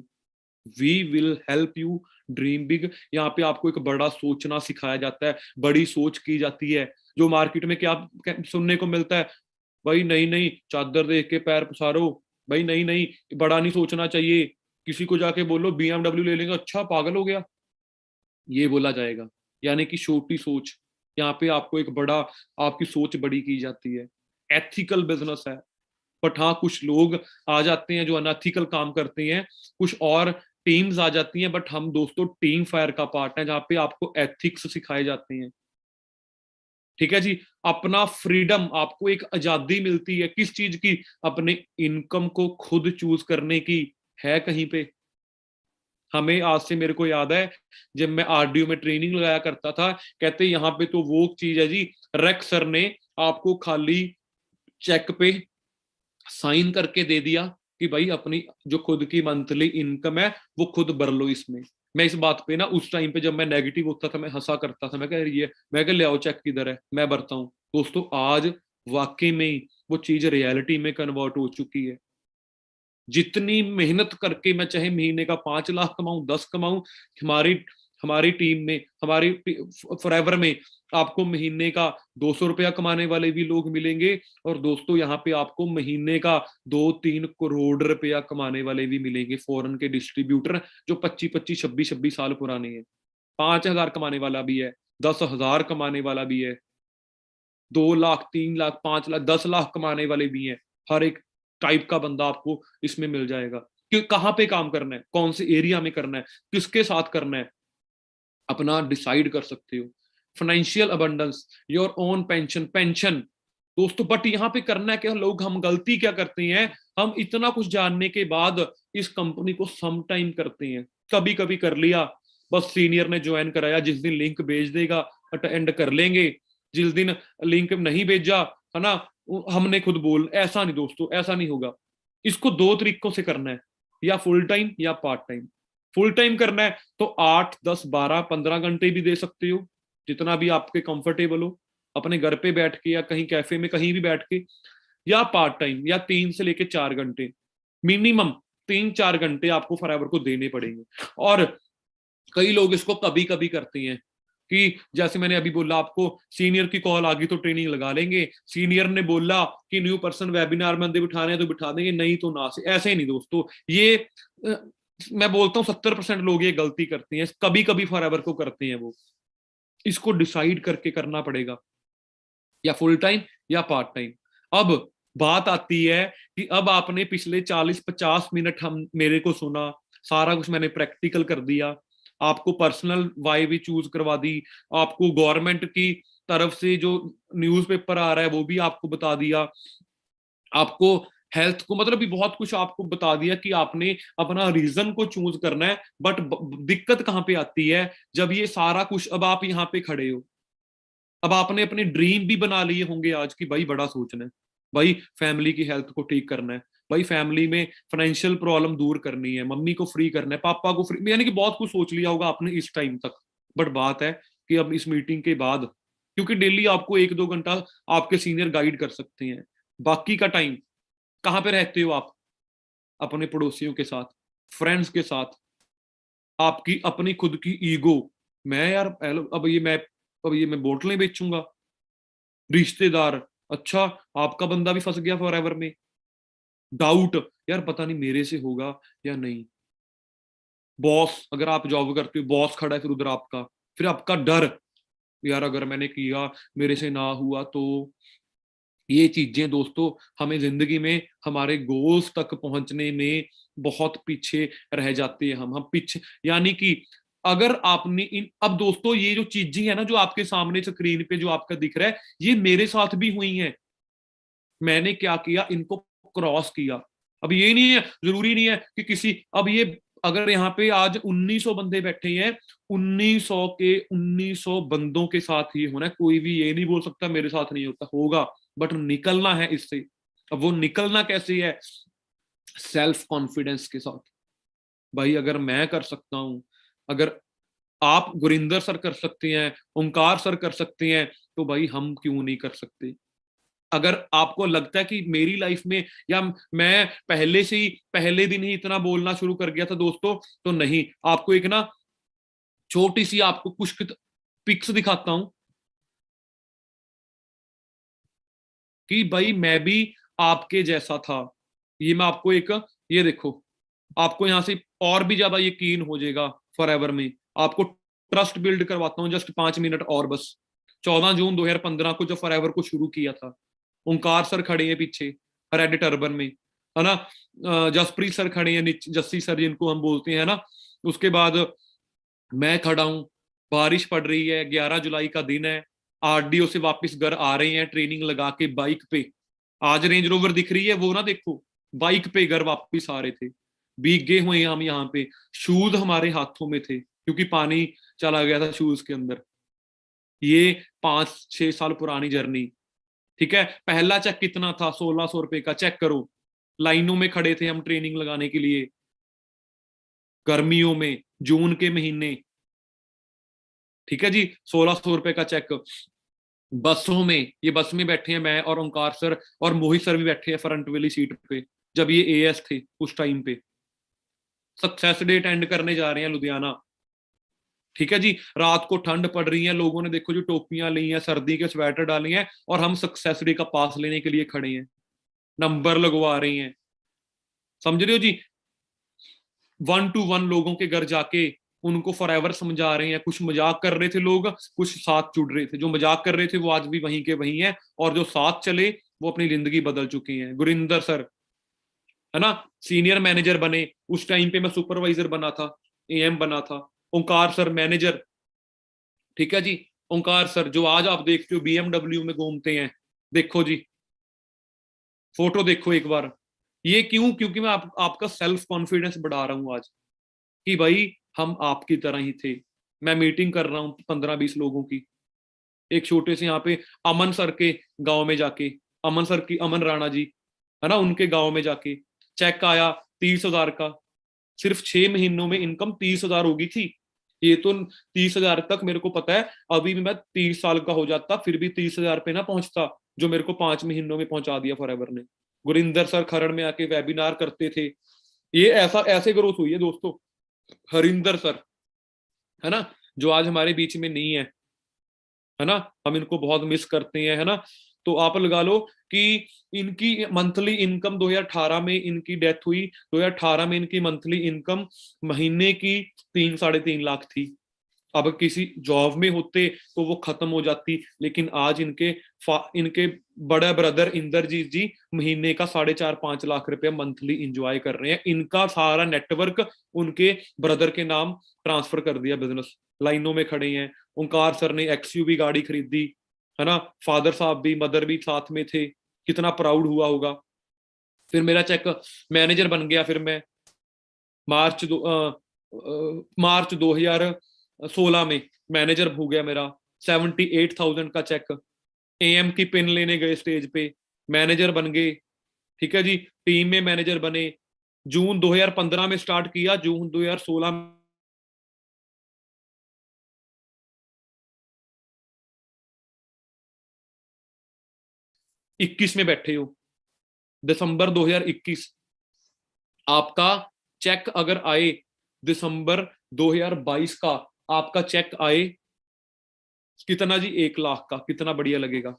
We will help you dream big. यहाँ पे आपको एक बड़ा सोचना सिखाया जाता है, बड़ी सोच की जाती है। जो मार्केट में क्या सुनने को मिलता है, भाई नहीं नहीं चादर देख के पैर पसारो, भाई नहीं नहीं बड़ा नहीं सोचना चाहिए, किसी को जाके बोलो BMW ले लेंगे, अच्छा पागल हो गया, ये बोला जाएगा। यानी कि छोटी सोच, यहाँ पे आपको एक बड़ा, आपकी सोच बड़ी की जाती है। एथिकल बिजनेस है, बट हाँ कुछ लोग आ जाते हैं जो अनएथिकल काम करते हैं, कुछ और टीम्स आ जाती हैं, बट हम दोस्तों टीम फायर का पार्ट है जहाँ पे आपको एथिक्स सिखाए जाते हैं। ठीक है जी। अपना फ्रीडम, आपको एक आजादी मिलती है किस चीज की, अपने इनकम को खुद चूज करने की है कहीं पे। हमें आज से, मेरे को याद है जब मैं RDO में ट्रेनिंग लगाया करता था, कहते यहाँ पे तो वो चीज है जी, रेक सर ने आपको खाली चेक पे साइन करके दे दिया कि भाई अपनी जो खुद की मंथली इनकम है वो खुद भर लो इसमें। मैं इस बात पे ना, उस टाइम पे जब मैं नेगेटिव होता था मैं हंसा करता था, मैं कह रही है, मैं कह ले आओ चेक किधर है मैं भरता हूँ। दोस्तों आज वाकई में वो चीज रियलिटी में कन्वर्ट हो चुकी है। जितनी मेहनत करके मैं चाहे महीने का 5 लाख कमाऊं, 10 कमाऊं, हमारी हमारी टीम में, हमारी फॉरएवर में आपको महीने का 200 रुपया कमाने वाले भी लोग मिलेंगे। और दोस्तों यहाँ पे आपको महीने का 2-3 करोड़ रुपया कमाने वाले भी मिलेंगे, फॉरेन के डिस्ट्रीब्यूटर जो 25-26 साल पुराने हैं। 5,000 कमाने वाला भी है, 10,000 कमाने वाला भी है, 2 लाख, 3 लाख, 5 लाख, 10 लाख कमाने वाले भी हैं। हर एक टाइप का बंदा आपको इसमें मिल जाएगा। कि कहाँ पे काम करना है, कौन से एरिया में करना है, किसके साथ करना है, अपना डिसाइड कर सकते हो। Financial abundance, your own pension दोस्तों। बट यहाँ पे करना है क्या, लोग हम गलती क्या करते हैं, हम इतना कुछ जानने के बाद इस कंपनी को सम टाइम करते हैं। कभी कभी कर लिया, बस सीनियर ने ज्वाइन कराया, जिस दिन लिंक भेज देगा अटेंड कर लेंगे, जिस दिन लिंक नहीं भेजा, है ना, हमने खुद बोल। ऐसा नहीं दोस्तों, ऐसा नहीं होगा। इसको 2 तरीकों से करना है, या फुल टाइम या पार्ट टाइम। फुल टाइम करना है तो 8, 10, 12, 15 घंटे भी दे सकते हो, जितना भी आपके कंफर्टेबल हो, अपने घर पे बैठ के या कहीं कैफे में कहीं भी बैठ के। या पार्ट टाइम, या 3 से लेके 4 घंटे, मिनिमम 3-4 घंटे आपको फॉरएवर को देने पड़ेंगे। और कई लोग इसको कभी कभी करते हैं कि जैसे मैंने अभी बोला आपको, सीनियर की कॉल आ गई तो ट्रेनिंग लगा लेंगे, सीनियर ने बोला कि न्यू पर्सन वेबिनार में बिठाने हैं तो बिठा देंगे, नहीं तो ना से। ऐसे ही नहीं दोस्तों, ये मैं बोलता हूँ 70% लोग ये गलती करते हैं, कभी कभी फॉरएवर को करते हैं वो। इसको डिसाइड करके करना पड़ेगा, या फुल टाइम या पार्ट टाइम। अब बात आती है कि अब आपने पिछले 40-50 मिनट हम मेरे को सुना, सारा कुछ मैंने प्रैक्टिकल कर दिया, आपको पर्सनल वाई भी चूज करवा दी, आपको गवर्नमेंट की तरफ से जो न्यूज़पेपर आ रहा है वो भी आपको बता दिया, आपको हेल्थ को मतलब भी बहुत कुछ आपको बता दिया कि आपने अपना रीजन को चूज करना है। बट दिक्कत कहाँ पे आती है, जब ये सारा कुछ, अब आप यहाँ पे खड़े हो, अब आपने अपने ड्रीम भी बना लिए होंगे आज की, भाई बड़ा सोचना है, भाई फैमिली की हेल्थ को ठीक करना है, भाई फैमिली में फाइनेंशियल प्रॉब्लम दूर करनी है, मम्मी को फ्री करना है, पापा को फ्री, यानी कि बहुत कुछ सोच लिया होगा आपने इस टाइम तक। बट बात है कि अब इस मीटिंग के बाद, क्योंकि डेली आपको 1-2 घंटा आपके सीनियर गाइड कर सकते हैं, बाकी का टाइम कहाँ पे रहते हो आप? अपने पड़ोसियों के साथ, फ्रेंड्स के साथ, आपकी अपनी खुद की ईगो, मैं यार अब ये मैं बोतलें बेचूंगा, रिश्तेदार, अच्छा आपका बंदा भी फंस गया फॉरएवर में, डाउट यार पता नहीं मेरे से होगा या नहीं, बॉस अगर आप जॉब करते हो बॉस खड़ा है फिर उधर आपका, फिर आपका डर, यार अगर मैंने किया मेरे से ना हुआ तो। ये चीजें दोस्तों हमें जिंदगी में हमारे गोल्स तक पहुंचने में बहुत पीछे रह जाते हैं, हम पीछे, यानी कि अगर आपने इन, अब दोस्तों ये जो चीजें है ना जो आपके सामने स्क्रीन पे जो आपका दिख रहा है, ये मेरे साथ भी हुई हैं। मैंने क्या किया, इनको क्रॉस किया। अब ये नहीं है, जरूरी नहीं है कि किसी, अब ये अगर यहाँ पे आज 1900 बंदे बैठे हैं, 1900 के 1900 बंदों के साथ ही होना है, कोई भी ये नहीं बोल सकता मेरे साथ नहीं होता, होगा, बट निकलना है इससे। अब वो निकलना कैसे है? सेल्फ कॉन्फिडेंस के साथ। भाई अगर मैं कर सकता हूं, अगर आप गुरिंदर सर कर सकते हैं, ओंकार सर कर सकते हैं, तो भाई हम क्यों नहीं कर सकते? अगर आपको लगता है कि मेरी लाइफ में, या मैं पहले से ही पहले दिन ही इतना बोलना शुरू कर गया था दोस्तों, तो नहीं, आपको एक ना छोटी सी आपको कुछ पिक्स दिखाता हूं कि भाई मैं भी आपके जैसा था। ये मैं आपको एक, ये देखो, आपको यहां से और भी ज्यादा यकीन हो जाएगा फॉरएवर में, आपको ट्रस्ट बिल्ड करवाता हूँ, जस्ट 5 मिनट और बस। 14 जून 2015 को जो फॉरएवर को शुरू किया था, ओंकार सर खड़े हैं पीछे रेड टर्बन में, है ना, जसप्रीत सर खड़े हैं, जस्सी सर जिनको हम बोलते हैं ना, उसके बाद मैं खड़ा हूं, बारिश पड़ रही है, 11 जुलाई का दिन है, आरडीओ से वापस घर आ रहे हैं ट्रेनिंग लगा के बाइक पे, आज रेंज रोवर दिख रही है वो ना देखो, बाइक पे घर वापस आ रहे थे, भीगे हुए हम यहाँ पे, शूज हमारे हाथों में थे क्योंकि पानी चला गया था शूज के अंदर। ये 5-6 साल पुरानी जर्नी, ठीक है। पहला चेक कितना था? 1600 रुपए का, चेक करो। लाइनों में खड़े थे हम ट्रेनिंग लगाने के लिए, गर्मियों में, जून के महीने, ठीक है जी। 1600 रुपए का चेक। बसों में, ये बस में बैठे हैं मैं और ओंकार सर, और मोहित सर भी बैठे हैं फ्रंट वाली सीट पे, जब ये एएस थे उस टाइम पे। सक्सेस डे अटेंड करने जा रहे हैं लुधियाना, ठीक है जी। रात को ठंड पड़ रही है, लोगों ने देखो जो टोपियां ली हैं, सर्दी के स्वेटर डाले हैं, और हम सक्सेस डे का पास लेने के लिए खड़े हैं, नंबर लगवा रहे हैं, समझ रहे हो जी। 1 to 1 लोगों के घर जाके उनको फॉरएवर समझा रहे हैं। कुछ मजाक कर रहे थे लोग, कुछ साथ जुड़ रहे थे, जो मजाक कर रहे थे वो आज भी वहीं के वहीं हैं, और जो साथ चले वो अपनी जिंदगी बदल चुके हैं। गुरिंदर सर, है ना, सीनियर मैनेजर बने, उस टाइम पे मैं सुपरवाइजर बना था, एएम बना था। ओंकार सर मैनेजर, ठीक है जी। ओंकार सर जो आज आप देखते हो बीएमडब्ल्यू में घूमते हैं, देखो जी, फोटो देखो एक बार। ये क्यों? क्योंकि मैं आपका सेल्फ कॉन्फिडेंस बढ़ा रहा हूं आज, कि भाई हम आपकी तरह ही थे। मैं मीटिंग कर रहा हूँ 15-20 लोगों की, एक छोटे से यहाँ पे अमन सर के गांव में जाके, अमन सर की, अमन राणा जी, है ना, उनके गांव में जाके चेक आया 30,000 का। सिर्फ 6 महीनों में इनकम 30,000 होगी थी। ये तो 30,000 तक मेरे को पता है, अभी भी मैं 30 साल का हो जाता फिर भी 30,000 पे ना पहुंचता, जो मेरे को 5 महीनों में पहुंचा दिया फॉरएवर ने। गुरिंदर सर खरड़ में आके वेबिनार करते थे, ये ऐसा ऐसे ग्रोथ हुई है दोस्तों। हरिंदर सर, है ना, जो आज हमारे बीच में नहीं है ना, हम इनको बहुत मिस करते हैं, है ना। तो आप लगा लो कि इनकी मंथली इनकम 2018 में इनकी डेथ हुई, 2018 में इनकी मंथली इनकम महीने की 3-3.5 लाख थी। अब किसी जॉब में होते तो वो खत्म हो जाती, लेकिन आज इनके बड़ा ब्रदर इंद्रजीत जी महीने का 4.5-5 लाख रुपया मंथली इंजॉय कर रहे हैं। इनका सारा नेटवर्क उनके ब्रदर के नाम ट्रांसफर कर दिया, बिजनेस, लाइनों में खड़े हैं। ओंकार सर ने एक्सयूवी गाड़ी खरीदी, है ना, फादर साहब भी मदर भी साथ में थे, कितना प्राउड हुआ होगा। फिर मेरा चेक मैनेजर बन गया, फिर मैं मार्च 2016 में मैनेजर हो गया मेरा, 78,000 का चेक। एएम की पिन लेने गए स्टेज पे, मैनेजर बन गए, ठीक है जी। टीम में मैनेजर बने, जून 2015 में स्टार्ट किया, जून 2016 21 में बैठे हो, दिसंबर 2021 आपका चेक अगर आए, दिसंबर 2022 का आपका चेक आए कितना जी, 1 लाख का, कितना बढ़िया लगेगा।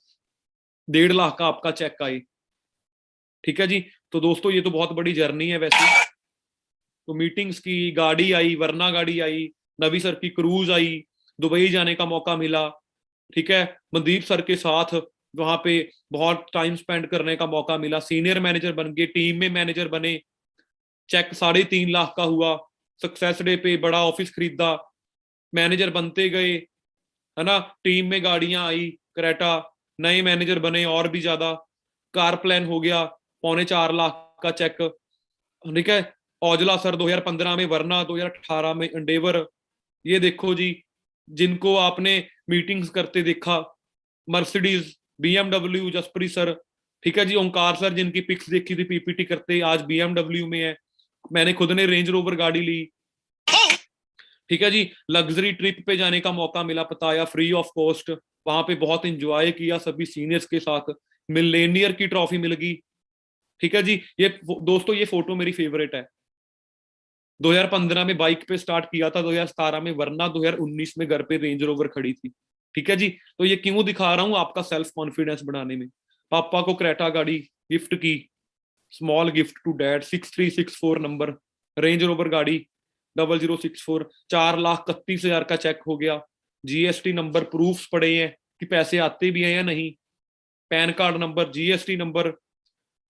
1.5 लाख का आपका चेक आए, ठीक है जी। तो दोस्तों ये तो बहुत बड़ी जर्नी है वैसे। तो मीटिंग्स की, गाड़ी आई, वरना गाड़ी आई, नबी सर की क्रूज आई, दुबई जाने का मौका मिला, ठीक है। मनदीप सर के साथ वहां पे बहुत टाइम स्पेंड करने का मौका मिला, सीनियर मैनेजर बन गए, टीम में मैनेजर बने, चेक 3.5 लाख का हुआ, सक्सेस डे पे बड़ा ऑफिस खरीदा, मैनेजर बनते गए, है ना। टीम में गाड़ियां आई, क्रेटा, नए मैनेजर बने और भी ज्यादा, कार प्लान हो गया, 4.25 लाख का चेक, ठीक है। औजला सर 2015 में, वरना 2018 में एंडेवर। ये देखो जी, जिनको आपने मीटिंग्स करते देखा, मर्सिडीज, बीएमडब्ल्यू, जसप्रीत सर, ठीक है जी। ओंकार सर जिनकी पिक्स देखी थी पीपीटी करते, आज बीएमडब्ल्यू में है। मैंने खुद ने रेंज रोवर गाड़ी ली, ठीक है जी। लग्जरी ट्रिप पे जाने का मौका मिला, पताया, फ्री ऑफ कॉस्ट, वहां पे बहुत इंजॉय किया सभी सीनियर्स के साथ, मिलेनियर की ट्रॉफी मिल गई, ठीक है जी। ये दोस्तों ये फोटो मेरी फेवरेट है। 2015 में बाइक पे स्टार्ट किया था, 2017 में वरना, 2019 में घर पे रेंज रोवर खड़ी थी, ठीक है जी। तो ये क्यों दिखा रहा हूं, आपका सेल्फ कॉन्फिडेंस बढ़ाने में। पापा को क्रेटा गाड़ी गिफ्ट की, small gift to dad, 6364 number, Range Rover गाड़ी 0064, 4,31,000 का चेक हो गया, जीएसटी नंबर, प्रूफ्स पड़े हैं कि पैसे आते भी हैं या नहीं, pan card number, GST number.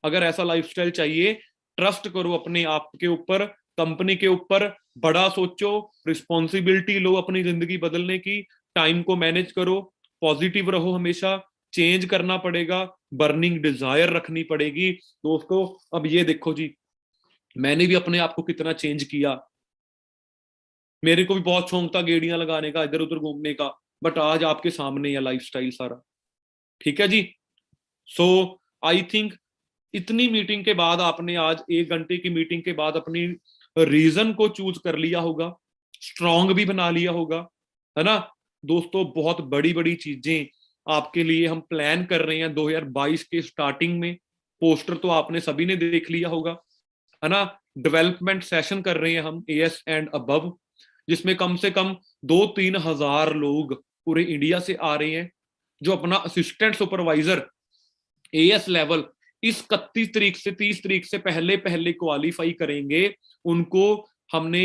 अगर ऐसा लाइफस्टाइल चाहिए, ट्रस्ट करो अपने आप के ऊपर, कंपनी के ऊपर, बड़ा सोचो, रिस्पॉन्सिबिलिटी लो अपनी जिंदगी बदलने की, टाइम को मैनेज करो, पॉजिटिव रहो हमेशा, चेंज करना पड़ेगा, बर्निंग डिजायर रखनी पड़ेगी दोस्तों। अब ये देखो जी, मैंने भी अपने आप को कितना चेंज किया। मेरे को भी बहुत शौक था गेड़ियां लगाने का, इधर उधर घूमने का, बट आज आपके सामने है लाइफस्टाइल सारा, ठीक है जी। सो आई थिंक इतनी मीटिंग के बाद आपने आज 1 घंटे की मीटिंग के बाद अपनी रीजन को चूज कर लिया होगा, स्ट्रांग भी बना लिया होगा, है ना। दोस्तों बहुत बड़ी बड़ी चीजें आपके लिए हम प्लान कर रहे हैं 2022 के स्टार्टिंग में। पोस्टर तो आपने सभी ने देख लिया होगा, है ना। डेवलपमेंट सेशन कर रहे हैं हम एएस एंड अबव, जिसमें कम से कम 2-3 हजार लोग पूरे इंडिया से आ रहे हैं, जो अपना असिस्टेंट सुपरवाइजर एएस लेवल इस 31 तारीख से 30 तारीख से पहले पहले क्वालिफाई करेंगे। उनको हमने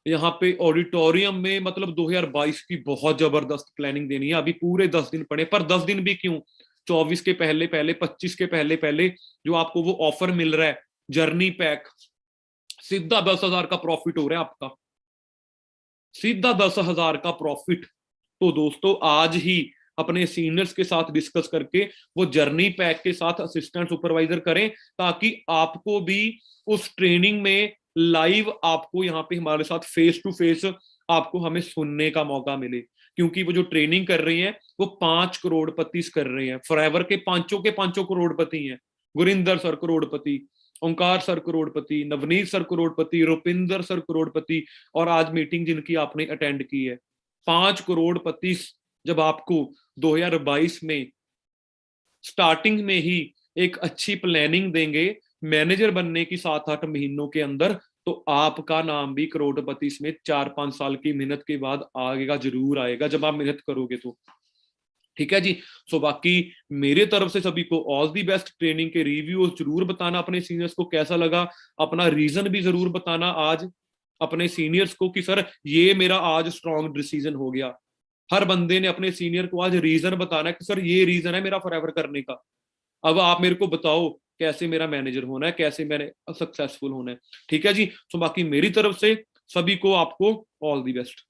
यहाँ पे ऑडिटोरियम में, मतलब 2022 की बहुत जबरदस्त प्लानिंग देनी है। अभी पूरे 10 दिन पड़े, पर 10 दिन भी क्यों, 24 के पहले पहले, 25 के पहले पहले जो आपको वो ऑफर मिल रहा है, जर्नी पैक, सीधा 10,000 का प्रॉफिट हो रहा है आपका, सीधा 10,000 का प्रॉफिट। तो दोस्तों आज ही अपने सीनियर्स के साथ डिस्कस करके वो जर्नी पैक के साथ असिस्टेंट सुपरवाइजर करें, ताकि आपको भी उस ट्रेनिंग में लाइव, आपको यहाँ पे हमारे साथ फेस टू फेस आपको हमें सुनने का मौका मिले। क्योंकि वो जो ट्रेनिंग कर रही है वो 5 करोड़पति कर रहे हैं, फॉरएवर के पांचों करोड़पति हैं। गुरिंदर सर करोड़पति, ओंकार सर करोड़पति, नवनीत सर करोड़पति, रुपिंदर सर करोड़पति, और आज मीटिंग जिनकी आपने अटेंड की है, 5 करोड़पति जब आपको 2022 में स्टार्टिंग में ही एक अच्छी प्लानिंग देंगे मैनेजर बनने की 7-8 महीनों के अंदर, तो आपका नाम भी करोड़पति में 4-5 साल की मेहनत के बाद आएगा, जरूर आएगा जब आप मेहनत करोगे तो, ठीक है जी। सो बाकी मेरे तरफ से सभी को ऑल दी बेस्ट। ट्रेनिंग के रिव्यूज जरूर बताना अपने सीनियर्स को कैसा लगा, अपना रीजन भी जरूर बताना आज अपने सीनियर्स को कि सर ये मेरा आज स्ट्रॉन्ग डिसीजन हो गया। हर बंदे ने अपने सीनियर को आज रीजन बताना है कि सर ये रीजन है मेरा फॉरएवर करने का। अब आप मेरे को बताओ कैसे मेरा मैनेजर होना है, कैसे मैंने सक्सेसफुल होना है, ठीक है जी। सो बाकी मेरी तरफ से सभी को, आपको ऑल दी बेस्ट।